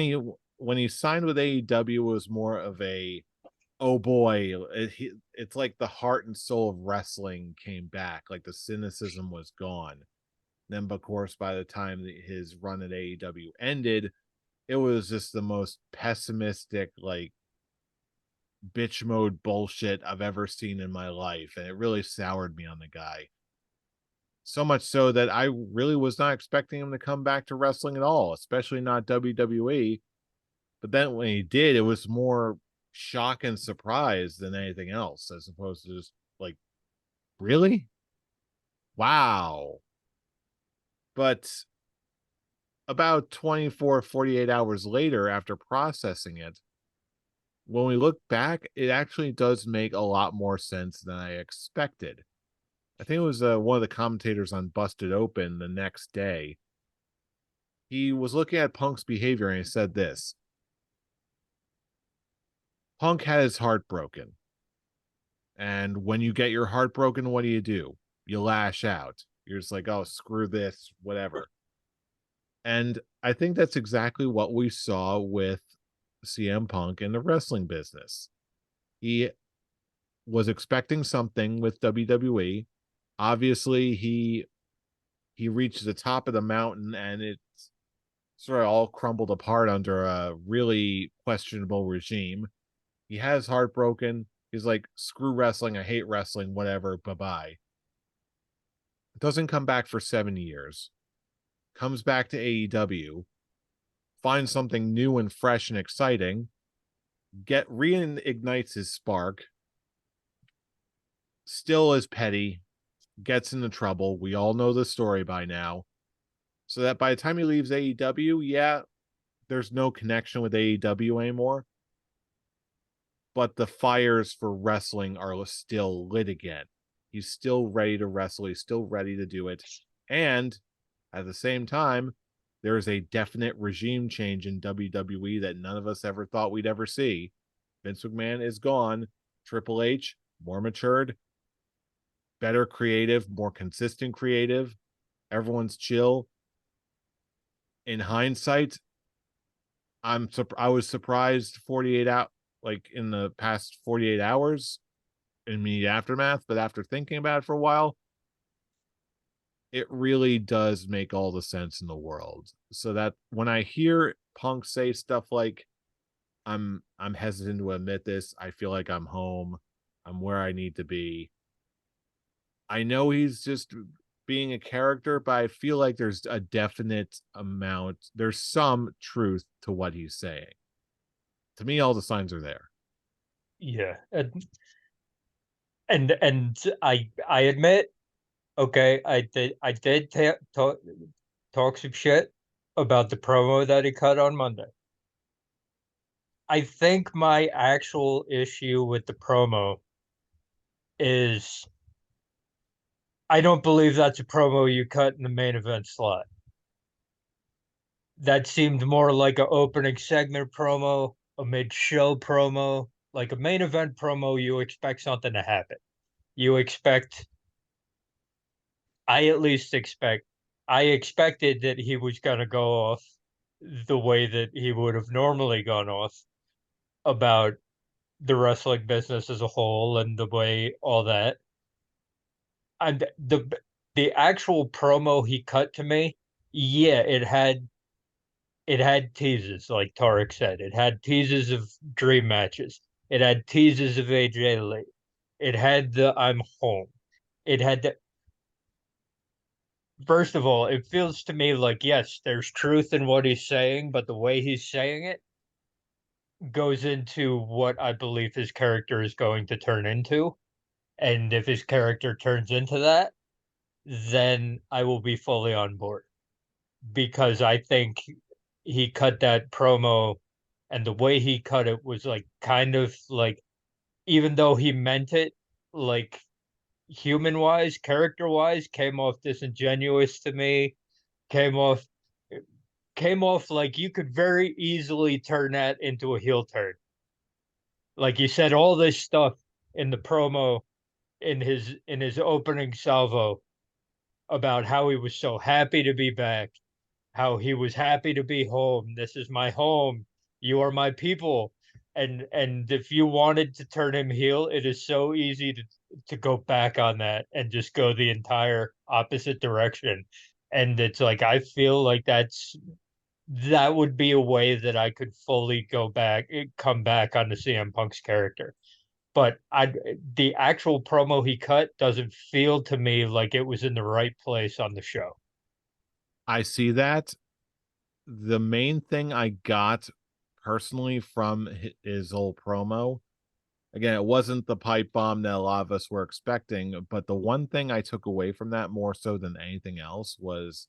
Speaker 1: he signed with AEW, it was more of a, oh boy, it's like the heart and soul of wrestling came back, like the cynicism was gone. Then, of course, by the time that his run at AEW ended, it was just the most pessimistic, like bitch mode bullshit I've ever seen in my life. And it really soured me on the guy. So much so that I really was not expecting him to come back to wrestling at all, especially not WWE. But then when he did, it was more shock and surprise than anything else, as opposed to just like, really? Wow. But about 24, 48 hours later, after processing it, when we look back, it actually does make a lot more sense than I expected. I think it was one of the commentators on Busted Open the next day. He was looking at Punk's behavior and he said this: Punk had his heart broken. And when you get your heart broken, what do? You lash out. You're just like, oh, screw this, whatever. And I think that's exactly what we saw with CM Punk in the wrestling business. He was expecting something with WWE. Obviously, he reached the top of the mountain and it's sort of all crumbled apart under a really questionable regime. He has heartbroken. He's like, screw wrestling, I hate wrestling, whatever, bye-bye. Doesn't come back for 7 years. Comes back to AEW, finds something new and fresh and exciting, reignites his spark, still is petty, gets into trouble. We all know the story by now. So that by the time he leaves AEW, yeah, there's no connection with AEW anymore. But the fires for wrestling are still lit again. He's still ready to wrestle. He's still ready to do it. And at the same time, there is a definite regime change in WWE that none of us ever thought we'd ever see. Vince McMahon is gone. Triple H, more matured, better creative, more consistent creative. Everyone's chill. In hindsight, I was surprised 48 out like in the past 48 hours in the aftermath, but after thinking about it for a while, it really does make all the sense in the world. So that when I hear Punk say stuff like, I'm hesitant to admit this, I feel like I'm home, I'm where I need to be. I know he's just being a character, but I feel like there's a definite amount, there's some truth to what he's saying. To me, all the signs are there.
Speaker 3: Yeah, and I admit, okay, I did talk some shit about the promo that he cut on Monday. I think my actual issue with the promo is I don't believe that's a promo you cut in the main event slot. That seemed more like an opening segment promo, a mid-show promo, like a main event promo. You expect something to happen. You expect, I at least expect, I expected that he was going to go off the way that he would have normally gone off about the wrestling business as a whole and the way all that. And the actual promo he cut to me, yeah, it had teases, like Tarek said. It had teases of dream matches. It had teases of AJ Lee. It had the I'm home. It had the First of all, it feels to me like yes, there's truth in what he's saying, but the way he's saying it goes into what I believe his character is going to turn into. And if his character turns into that, then I will be fully on board because I think he cut that promo and the way he cut it was like kind of like even though he meant it like human wise, character wise, came off disingenuous to me, came off came off like you could very easily turn that into a heel turn. Like you said all this stuff in the promo in his opening salvo about how he was so happy to be back, how he was happy to be home. This is my home. You are my people. And if you wanted to turn him heel, it is so easy to go back on that and just go the entire opposite direction. And it's like I feel like that would be a way that I could fully come back on the CM Punk's character. But the actual promo he cut doesn't feel to me like it was in the right place on the show.
Speaker 1: I see that. The main thing I got personally from his old promo, again, it wasn't the pipe bomb that a lot of us were expecting, but the one thing I took away from that more so than anything else was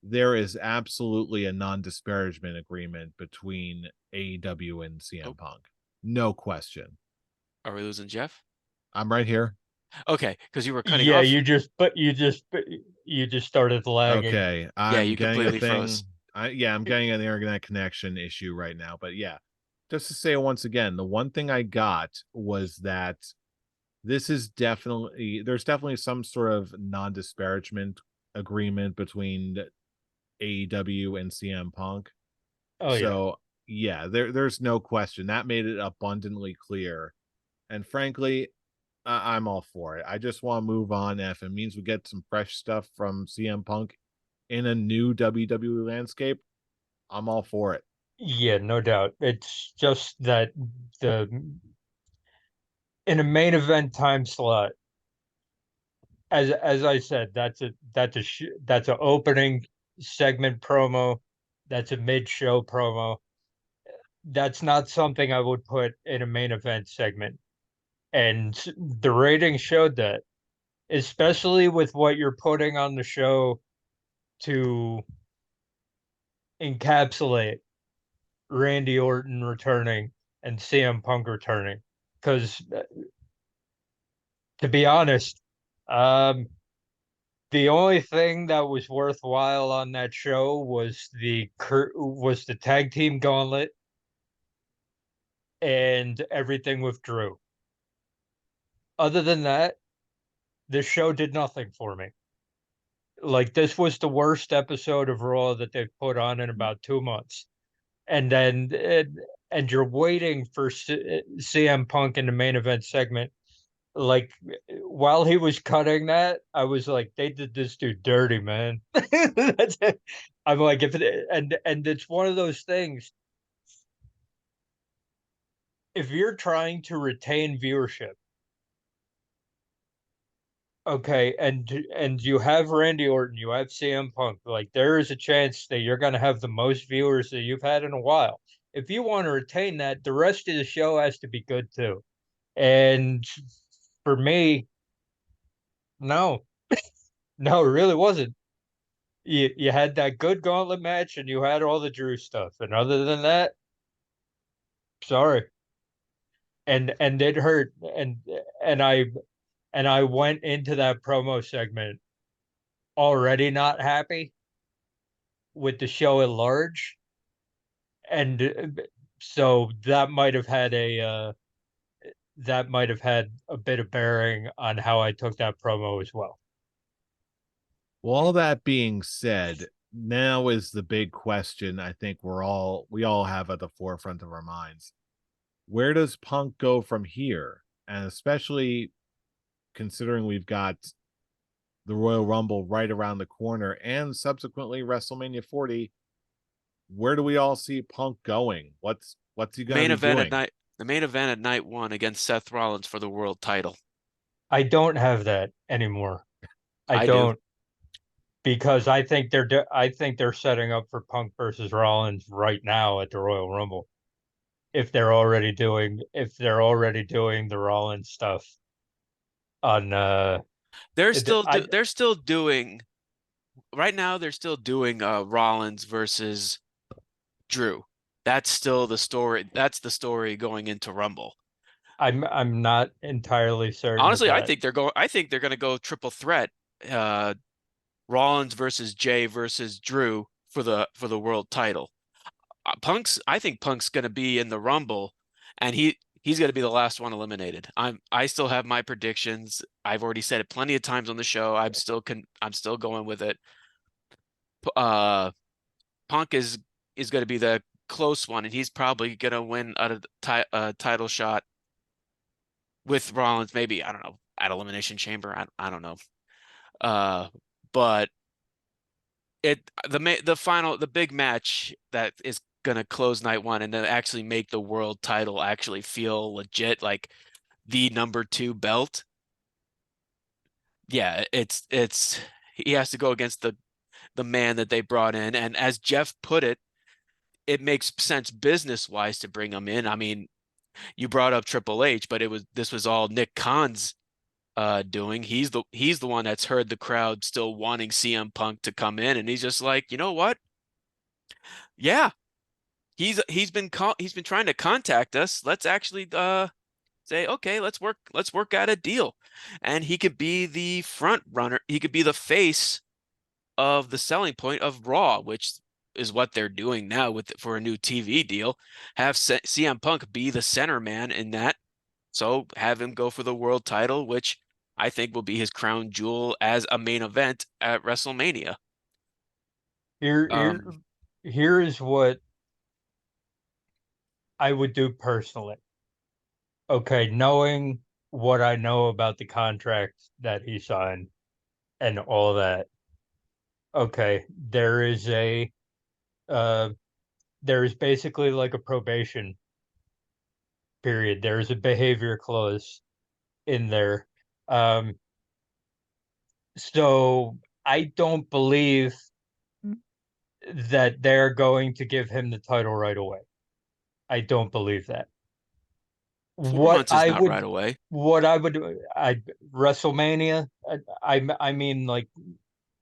Speaker 1: there is absolutely a non-disparagement agreement between AEW and CM Punk. No question.
Speaker 2: Are we losing Jeff?
Speaker 1: I'm right here.
Speaker 2: Okay, because you were cutting
Speaker 3: Yeah,
Speaker 2: off.
Speaker 3: you just started lagging.
Speaker 1: Okay,
Speaker 2: Yeah,
Speaker 1: I'm
Speaker 2: you
Speaker 1: getting a
Speaker 2: completely
Speaker 1: thing.
Speaker 2: froze.
Speaker 1: I'm getting an internet connection issue right now, but yeah, just to say once again, the one thing I got was that there's definitely some sort of non-disparagement agreement between AEW and CM Punk.
Speaker 3: Oh yeah.
Speaker 1: So yeah, there's no question that made it abundantly clear, and frankly, I'm all for it. I just want to move on. If it means we get some fresh stuff from CM Punk in a new WWE landscape, I'm all for it.
Speaker 3: Yeah, no doubt. It's just that the in a main event time slot, as I said, that's a opening segment promo, that's a mid show promo. That's not something I would put in a main event segment. And the ratings showed that, especially with what you're putting on the show to encapsulate Randy Orton returning and CM Punk returning. Because to be honest, um, the only thing that was worthwhile on that show was the tag team gauntlet and everything with Drew. Other than that, this show did nothing for me. Like, this was the worst episode of Raw that they've put on in about 2 months. And then and you're waiting for CM Punk in the main event segment. Like, while he was cutting that, I was like, they did this dude dirty, man. That's it. I'm like, and it's one of those things. If you're trying to retain viewership, okay, and you have Randy Orton, you have CM Punk, like, there is a chance that you're gonna have the most viewers that you've had in a while. If you want to retain that, the rest of the show has to be good too. And for me, no, no, it really wasn't. You had that good gauntlet match and you had all the Drew stuff. And other than that, sorry. And it hurt. And I went into that promo segment already not happy with the show at large. And so that might have had a bit of bearing on how I took that promo as well.
Speaker 1: Well, all that being said, now is the big question I think we all have at the forefront of our minds. Where does Punk go from here? And especially considering we've got the Royal Rumble right around the corner and subsequently WrestleMania 40, where do we all see Punk going? What's he going
Speaker 2: Main
Speaker 1: to be
Speaker 2: event at
Speaker 1: doing?
Speaker 2: night. The main event at night 1 against Seth Rollins for the world title.
Speaker 3: I don't have that anymore. I
Speaker 2: do.
Speaker 3: don't, because I think they're setting up for Punk versus Rollins right now at the Royal Rumble. If they're already doing the Rollins stuff on
Speaker 2: They're
Speaker 3: it-
Speaker 2: still
Speaker 3: I
Speaker 2: they're still doing right now. They're still doing Rollins versus Drew. That's still the story. That's the story going into Rumble.
Speaker 3: I'm not entirely certain of
Speaker 2: Honestly, I
Speaker 3: that.
Speaker 2: think they're going to go triple threat. Rollins versus Jay versus Drew for the world title. I think Punk's going to be in the Rumble, and he's going to be the last one eliminated. I still have my predictions. I've already said it plenty of times on the show. I'm still going with it. Punk is going to be the close one, and he's probably going to win a title shot with Rollins. Maybe, I don't know, at Elimination Chamber. I don't know. But the big match that is gonna close night 1 and then actually make the world title actually feel legit, like the number 2 belt. Yeah, it's he has to go against the man that they brought in, and as Jeff put it, it makes sense business wise to bring him in. I mean, you brought up Triple H, but this was all Nick Khan's doing. He's the one that's heard the crowd still wanting CM Punk to come in, and he's just like, you know what? Yeah, he's been trying to contact us. Let's actually say, okay, let's work out a deal. And he could be the front runner. He could be the face of the selling point of Raw, which is what they're doing now for a new TV deal. Have CM Punk be the center man in that. So have him go for the world title, which I think will be his crown jewel as a main event at WrestleMania.
Speaker 3: Here, here is what I would do personally. Okay, knowing what I know about the contract that he signed and all that. Okay, there is basically like a probation period. There's a behavior clause in there. So I don't believe that they're going to give him the title right away. I don't believe that.
Speaker 2: 4
Speaker 3: What
Speaker 2: months is
Speaker 3: I
Speaker 2: not
Speaker 3: would
Speaker 2: right away.
Speaker 3: what I would I WrestleMania. I mean, like,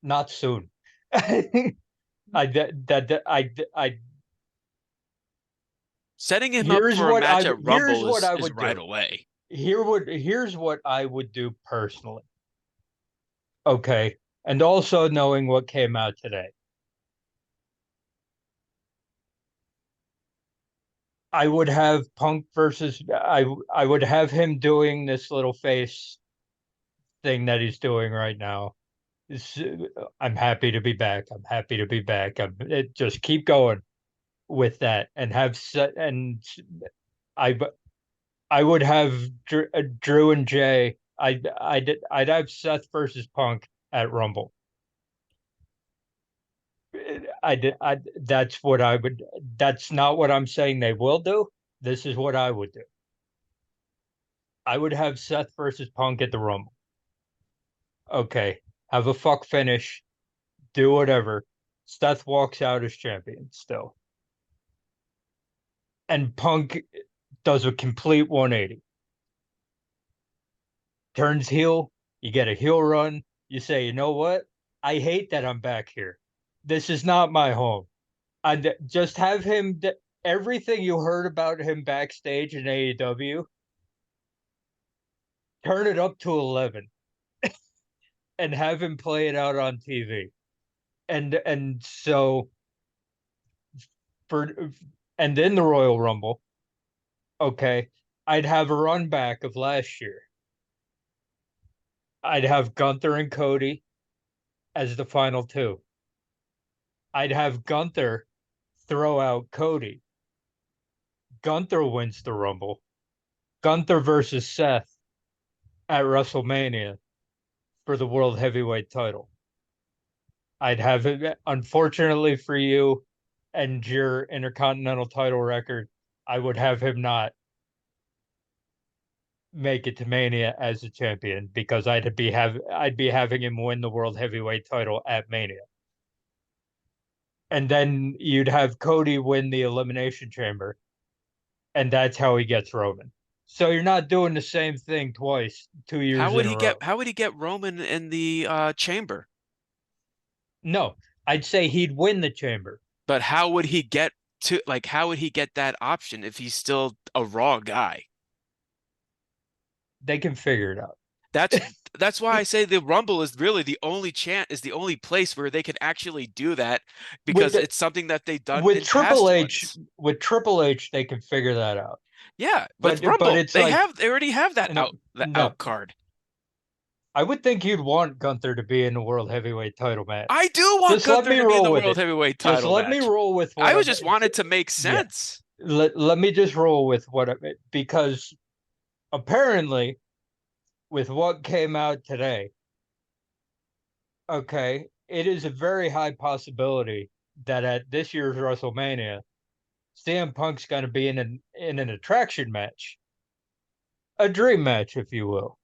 Speaker 3: not soon. I
Speaker 2: Setting him up for a match at
Speaker 3: here's
Speaker 2: Rumble
Speaker 3: what I
Speaker 2: is
Speaker 3: would
Speaker 2: right
Speaker 3: do.
Speaker 2: away.
Speaker 3: Here's what I would do personally. Okay, and also knowing what came out today, I would have Punk versus I would have him doing this little face thing that he's doing right now. It's, I'm happy to be back. I'm happy to be back. Just keep going with that and have set and I I would have Drew and Jay. I'd have Seth versus Punk at Rumble. That's what I would. That's not what I'm saying they will do. This is what I would do. I would have Seth versus Punk at the Rumble. Okay, have a fuck finish, do whatever. Seth walks out as champion still, and Punk does a complete 180. Turns heel. You get a heel run. You say, you know what? I hate that I'm back here. This is not my home. I just have him. Everything you heard about him backstage in AEW, turn it up to 11 and have him play it out on TV. And so for and then the Royal Rumble, okay, I'd have a run back of last year. I'd have Gunther and Cody as the final two. I'd have Gunther throw out Cody. Gunther wins the Rumble. Gunther versus Seth at WrestleMania for the World Heavyweight title. I'd have it, unfortunately for you and your Intercontinental title record, I would have him not make it to Mania as a champion because I'd be having him win the World Heavyweight title at Mania. And then you'd have Cody win the Elimination Chamber, and that's how he gets Roman. So you're not doing the same thing twice, 2 years
Speaker 2: How would
Speaker 3: in a
Speaker 2: he
Speaker 3: row.
Speaker 2: get? How would he get Roman in the chamber?
Speaker 3: No, I'd say he'd win the chamber.
Speaker 2: But how would he get to like? How would he get that option if he's still a Raw guy?
Speaker 3: They can figure it out.
Speaker 2: That's why I say the Rumble is really the only the only place where they can actually do that because
Speaker 3: With
Speaker 2: it's something that they've done
Speaker 3: with
Speaker 2: in
Speaker 3: Triple
Speaker 2: past
Speaker 3: H,
Speaker 2: ones.
Speaker 3: with Triple H, they can figure that out.
Speaker 2: Yeah,
Speaker 3: But
Speaker 2: with Rumble,
Speaker 3: it's like
Speaker 2: they already have that
Speaker 3: no, no.
Speaker 2: out card.
Speaker 3: I would think you'd want Gunther to be in the World Heavyweight title match.
Speaker 2: I do want
Speaker 3: Just let
Speaker 2: Gunther
Speaker 3: me
Speaker 2: to be in
Speaker 3: roll
Speaker 2: the
Speaker 3: with
Speaker 2: World
Speaker 3: it.
Speaker 2: Heavyweight
Speaker 3: Just
Speaker 2: title
Speaker 3: let me
Speaker 2: match.
Speaker 3: roll with what
Speaker 2: I was just wanted to make
Speaker 3: Yeah.
Speaker 2: sense.
Speaker 3: Let me just roll with what because apparently with what came out today, okay, it is a very high possibility that at this year's WrestleMania, CM Punk's going to be in an attraction match, a dream match, if you will.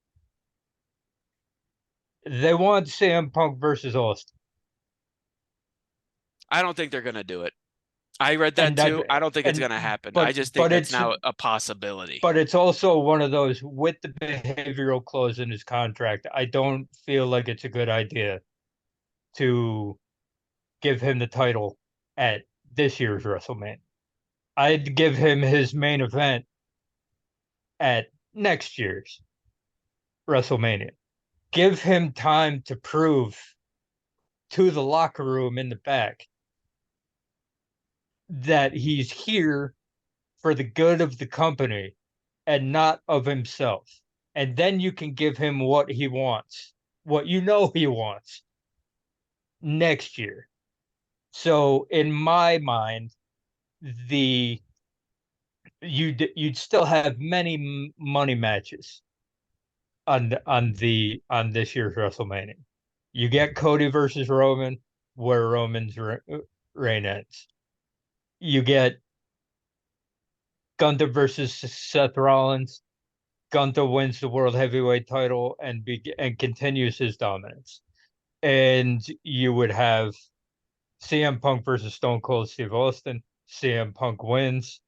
Speaker 3: They want CM Punk versus Austin.
Speaker 2: I don't think they're gonna do it. I read that
Speaker 3: And
Speaker 2: too. I don't think it's
Speaker 3: and
Speaker 2: gonna happen.
Speaker 3: but
Speaker 2: I just think
Speaker 3: but
Speaker 2: that's
Speaker 3: it's
Speaker 2: now a possibility.
Speaker 3: but it's also one of those with the behavioral clause in his contract. I don't feel like it's a good idea to give him the title at this year's WrestleMania. I'd give him his main event at next year's WrestleMania. Give him time to prove to the locker room in the back that he's here for the good of the company and not of himself. And then you can give him what he wants, what you know he wants next year. So in my mind, you'd still have many money matches on this year's WrestleMania. You get Cody versus Roman, where Roman's reign ends. You get Gunther versus Seth Rollins. Gunther wins the World Heavyweight title and continues his dominance. And you would have CM Punk versus Stone Cold Steve Austin. CM Punk wins.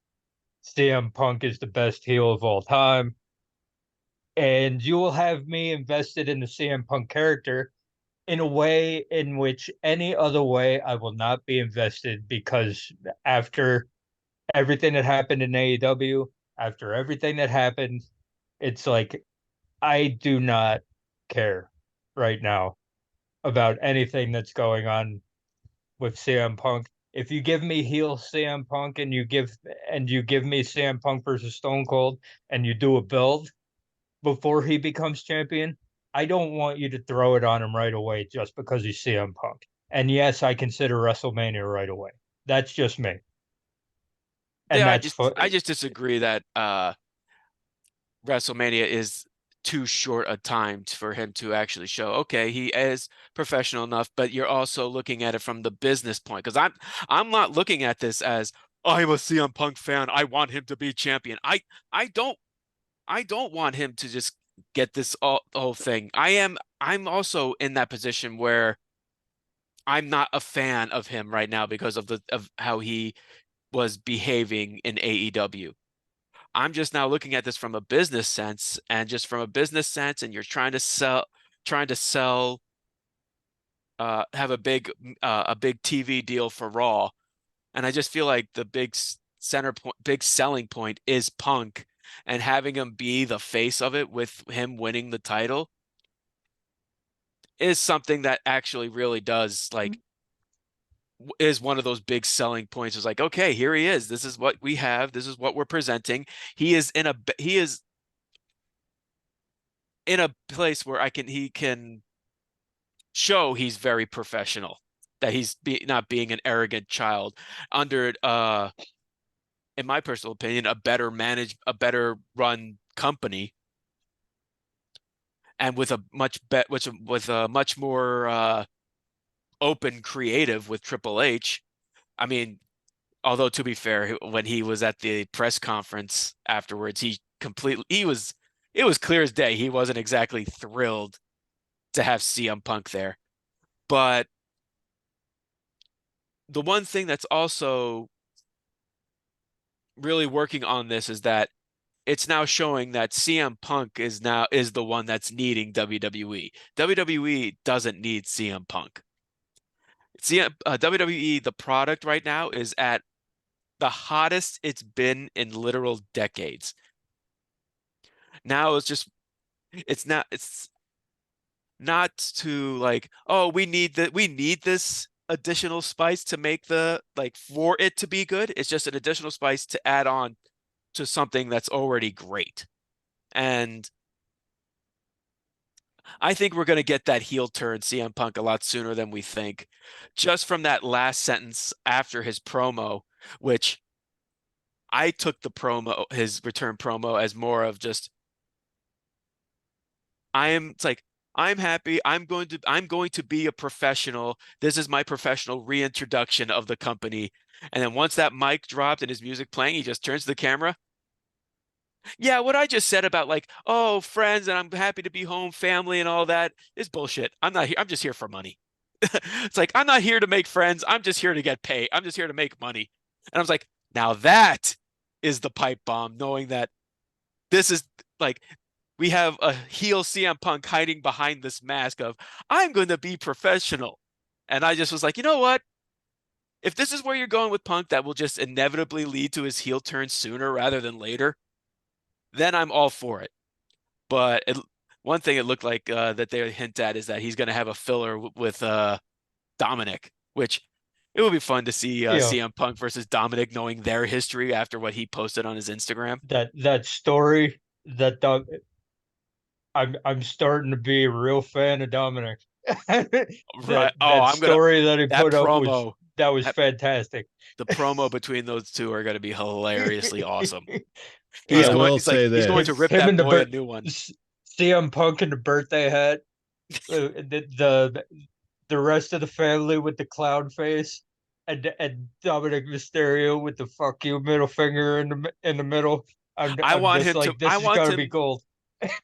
Speaker 3: CM Punk is the best heel of all time. And you will have me invested in the CM Punk character in a way in which any other way I will not be invested, because after everything that happened in AEW, after everything that happened, it's like I do not care right now about anything that's going on with CM Punk. If you give me heel CM Punk and you give me CM Punk versus Stone Cold and you do a build before he becomes champion, I don't want you to throw it on him right away just because he's CM Punk. And yes, I consider WrestleMania right away. That's just me. And
Speaker 2: Yeah,
Speaker 3: that's
Speaker 2: I just disagree that WrestleMania is too short a time for him to actually show, okay, he is professional enough, but you're also looking at it from the business point. Because I'm not looking at this as, I'm a CM Punk fan, I want him to be champion. I don't want him to just get this whole thing. I'm also in that position where I'm not a fan of him right now because of how he was behaving in AEW. I'm just now looking at this from a business sense, and just from a business sense, and you're trying to sell, have a big TV deal for Raw, and I just feel like the big selling point is Punk, and having him be the face of it with him winning the title is something that actually really does like is one of those big selling points. Is like, okay, here he is. This is what we have. This is what we're presenting. He is in a place where he can show he's very professional, that he's not being an arrogant child under in my personal opinion, a better run company, and with a much more open creative with Triple H. I mean, although to be fair, when he was at the press conference afterwards, it was clear as day he wasn't exactly thrilled to have CM Punk there. But the one thing that's also really working on this is that it's now showing that CM Punk is the one that's needing WWE. WWE doesn't need CM Punk. WWE, the product right now, is at the hottest it's been in literal decades. Now it's not to like, oh, we need this additional spice to make for it to be good. It's just an additional spice to add on to something that's already great. And I think we're going to get that heel turn CM Punk a lot sooner than we think, just from that last sentence after his promo, which I took his return promo, as more of just, it's like, I'm happy. I'm going to be a professional. This is my professional reintroduction of the company. And then once that mic dropped and his music playing, he just turns to the camera. Yeah, what I just said about like, oh, friends, and I'm happy to be home, family, and all that is bullshit. I'm not here. I'm just here for money. It's like, I'm not here to make friends. I'm just here to get paid. I'm just here to make money. And I was like, now that is the pipe bomb, knowing that this is like, we have a heel CM Punk hiding behind this mask of, I'm going to be professional. And I just was like, you know what? If this is where you're going with Punk, that will just inevitably lead to his heel turn sooner rather than later, then I'm all for it. But one thing it looked like that they hint at is that he's going to have a filler with Dominic, which it would be fun to see CM Punk versus Dominic, knowing their history after what he posted on his Instagram.
Speaker 3: That story that I'm starting to be a real fan of Dominic.
Speaker 2: Right. That
Speaker 3: story that he put
Speaker 2: promo,
Speaker 3: up was fantastic.
Speaker 2: The promo between those two are going to be hilariously awesome.
Speaker 1: He's going to
Speaker 2: rip that boy a new one.
Speaker 3: CM Punk in the birthday hat. The rest of the family with the clown face, and Dominic Mysterio with the fuck you middle finger in the middle.
Speaker 2: I want him to.
Speaker 3: This is gonna be gold.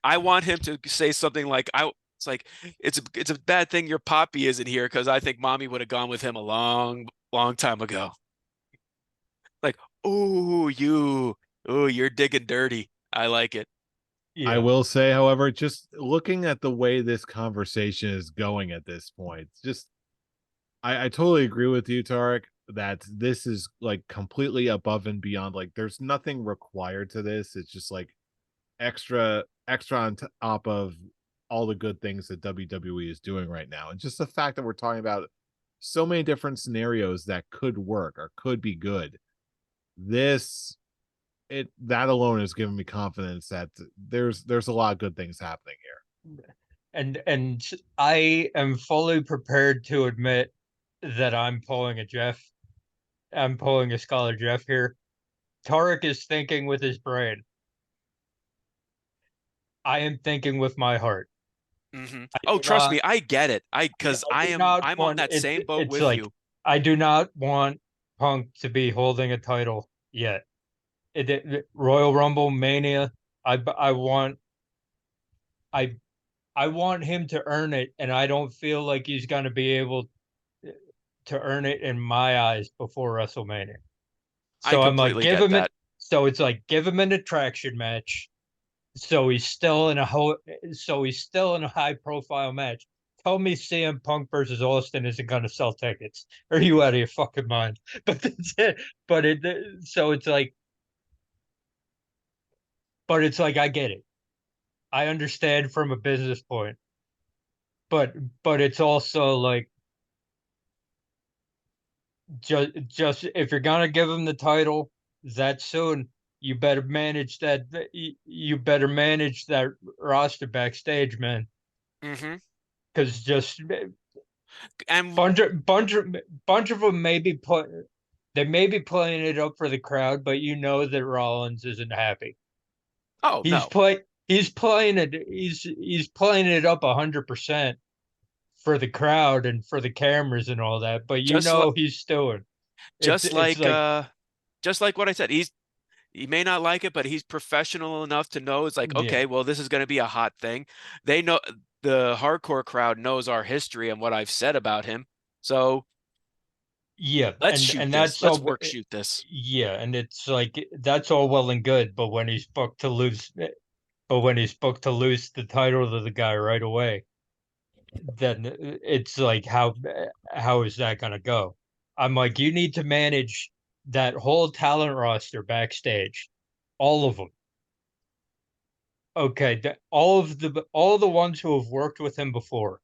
Speaker 2: I want him to say something like, it's like, it's a bad thing your poppy isn't here, because I think mommy would have gone with him a long time ago. Like, oh, you Ooh, you're digging dirty. I like it.
Speaker 1: I
Speaker 3: Yeah.
Speaker 1: will say, however, just looking at the way this conversation is going at this point, just I totally agree with you, Tarek, that this is like completely above and beyond. Like, there's nothing required to this. It's just like extra on top of all the good things that WWE is doing right now. And just the fact that we're talking about so many different scenarios that could work or could be good. This that alone is giving me confidence that there's a lot of good things happening here.
Speaker 3: And I am fully prepared to admit that I'm pulling a Jeff. I'm pulling a Scholar Jeff here. Tarek is thinking with his brain. I am thinking with my heart. I
Speaker 2: Oh,
Speaker 3: do
Speaker 2: trust
Speaker 3: not.
Speaker 2: me, I get it. Because
Speaker 3: I do not
Speaker 2: I'm on
Speaker 3: want
Speaker 2: that
Speaker 3: it.
Speaker 2: same boat
Speaker 3: It's
Speaker 2: with
Speaker 3: like
Speaker 2: you.
Speaker 3: I do not want Punk to be holding a title yet. Royal Rumble Mania. I want I I want him to earn it, and I don't feel like he's going to be able to earn it in my eyes before WrestleMania.
Speaker 2: I
Speaker 3: So I'm like,
Speaker 2: completely get that.
Speaker 3: So it's like give him an attraction match. So he's still in a high profile match. Tell me CM Punk versus Austin isn't going to sell tickets. Are you out of your fucking mind? But that's it. But it so it's like I get it. I understand from a business point. But it's also like just if you're gonna give him the title that soon, you better manage that. You better manage that roster backstage, man.
Speaker 2: hmm
Speaker 3: Because just
Speaker 2: And
Speaker 3: bunch of them they may be playing it up for the crowd, but you know that Rollins isn't happy.
Speaker 2: oh
Speaker 3: He's
Speaker 2: no,
Speaker 3: play he's playing it up 100% for the crowd and for the cameras and all that, but you
Speaker 2: just like
Speaker 3: know he's stewing.
Speaker 2: just
Speaker 3: It's
Speaker 2: like
Speaker 3: like
Speaker 2: just like what I said. He may not like it, but he's professional enough to know it's like,
Speaker 3: yeah.
Speaker 2: okay, well, this is going to be a hot thing. They know the hardcore crowd knows our history and what I've said about him. So
Speaker 3: Yeah,
Speaker 2: let's shoot
Speaker 3: and
Speaker 2: this.
Speaker 3: that's
Speaker 2: Let's
Speaker 3: all.
Speaker 2: work shoot this.
Speaker 3: Yeah, and it's like that's all well and good, but when he's booked to lose, the title to the guy right away, then it's like how is that gonna go? I'm like, you need to manage that whole talent roster backstage, all of them. Okay, all the ones who have worked with him before.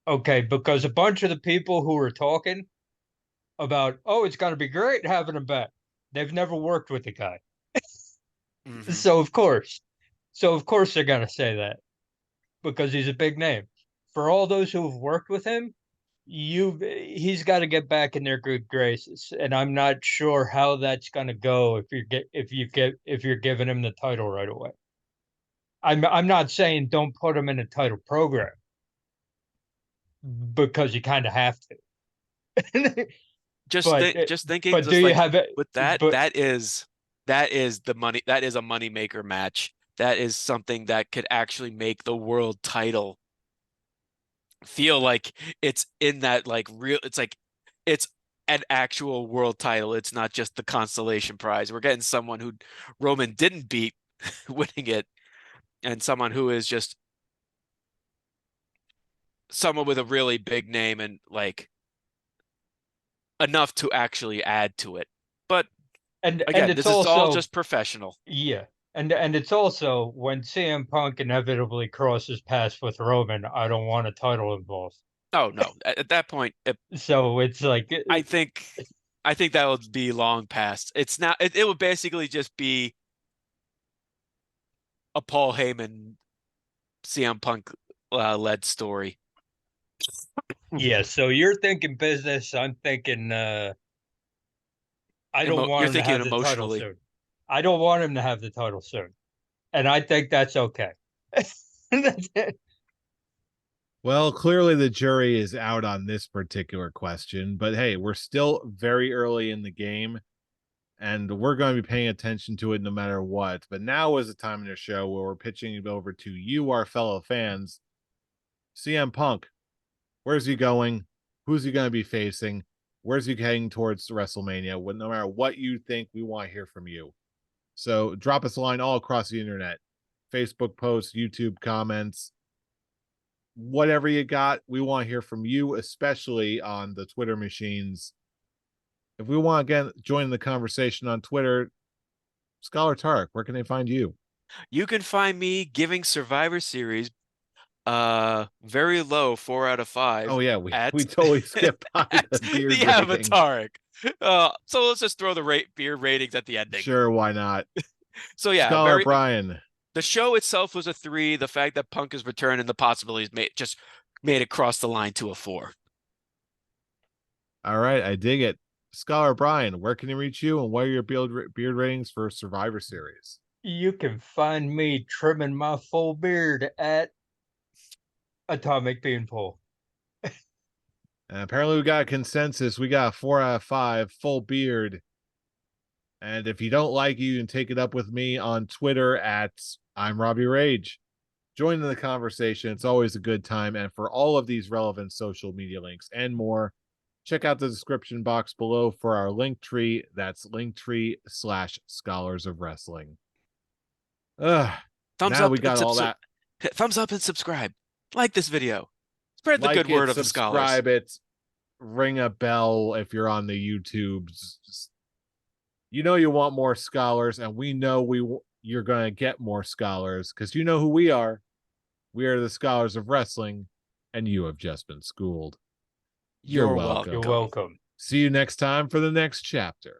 Speaker 3: Okay, because a bunch of the people who were talking about, oh, it's going to be great having him back. They've never worked with the guy.
Speaker 2: hmm
Speaker 3: So of course, they're going to say that because he's a big name. For all those who have worked with him, he's got to get back in their good graces, and I'm not sure how that's going to go if you're giving him the title right away. I'm not saying don't put him in a title program because you kind of have to. but
Speaker 2: Just thinking,
Speaker 3: but do
Speaker 2: just
Speaker 3: you
Speaker 2: like
Speaker 3: have it?
Speaker 2: with that,
Speaker 3: But
Speaker 2: that is the money. That is a money maker match. That is something that could actually make the world title feel like it's in that like real. It's like it's an actual world title. It's not just the consolation prize. We're getting someone who Roman didn't beat winning it, and someone who is just someone with a really big name and like enough to actually add to it. But
Speaker 3: and
Speaker 2: again,
Speaker 3: it's
Speaker 2: this is all
Speaker 3: also
Speaker 2: just professional.
Speaker 3: yeah, and it's also when CM Punk inevitably crosses paths with Roman, I don't want a title involved.
Speaker 2: Oh no, at that point,
Speaker 3: So it's like
Speaker 2: I think I think that would be long past. It's not. It would basically just be a Paul Heyman CM Punk led story.
Speaker 3: yeah. So you're thinking business. I'm thinking. I don't
Speaker 2: You're
Speaker 3: want him to
Speaker 2: thinking
Speaker 3: have the title
Speaker 2: emotionally.
Speaker 3: soon. I don't want him to have the title soon, and I think that's okay. That's it.
Speaker 1: Well, clearly the jury is out on this particular question, but hey, we're still very early in the game and we're going to be paying attention to it no matter what. But now is the time in the show where we're pitching it over to you, our fellow fans. CM Punk, where's he going? Who's he going to be facing? Where's he heading towards WrestleMania? No matter what you think, we want to hear from you. So drop us a line all across the internet, Facebook posts, YouTube comments, whatever you got. We want to hear from you, especially on the Twitter machines. If we want to join the conversation on Twitter, Scholar Tarek, where can they find you?
Speaker 2: You can find me giving Survivor Series very low 4 out of 5.
Speaker 1: Oh yeah, we
Speaker 2: at,
Speaker 1: totally skipped by
Speaker 2: at
Speaker 1: the beard
Speaker 2: the
Speaker 1: rating.
Speaker 2: Avatar. So let's just throw the beard ratings at the ending.
Speaker 1: Sure, why not?
Speaker 2: So yeah,
Speaker 1: Scholar Brian.
Speaker 2: The show itself was a 3. The fact that Punk has returned and the possibilities made it cross the line to a 4.
Speaker 1: All right, I dig it. Scholar Brian, where can he reach you, and what are your beard ratings for Survivor Series?
Speaker 3: You can find me trimming my full beard at Atomic Beanpole.
Speaker 1: Apparently, we got a consensus. We got a 4 out of 5 full beard. And if you don't like it, you can take it up with me on Twitter at I'm Robbie Rage. Join in the conversation. It's always a good time. And for all of these relevant social media links and more, check out the description box below for our link tree. That's linktree/Scholars of Wrestling.
Speaker 2: Thumbs
Speaker 1: now
Speaker 2: up.
Speaker 1: We got all that.
Speaker 2: Thumbs up and subscribe. Like this video. Spread the
Speaker 1: Like
Speaker 2: good word of the
Speaker 1: subscribe
Speaker 2: Scholars.
Speaker 1: it. Ring a bell if you're on the YouTubes. You know you want more Scholars, and we know you're going to get more Scholars because you know who we are. We are the Scholars of Wrestling, and you have just been schooled. You're welcome.
Speaker 3: You're welcome.
Speaker 1: See you next time for the next chapter.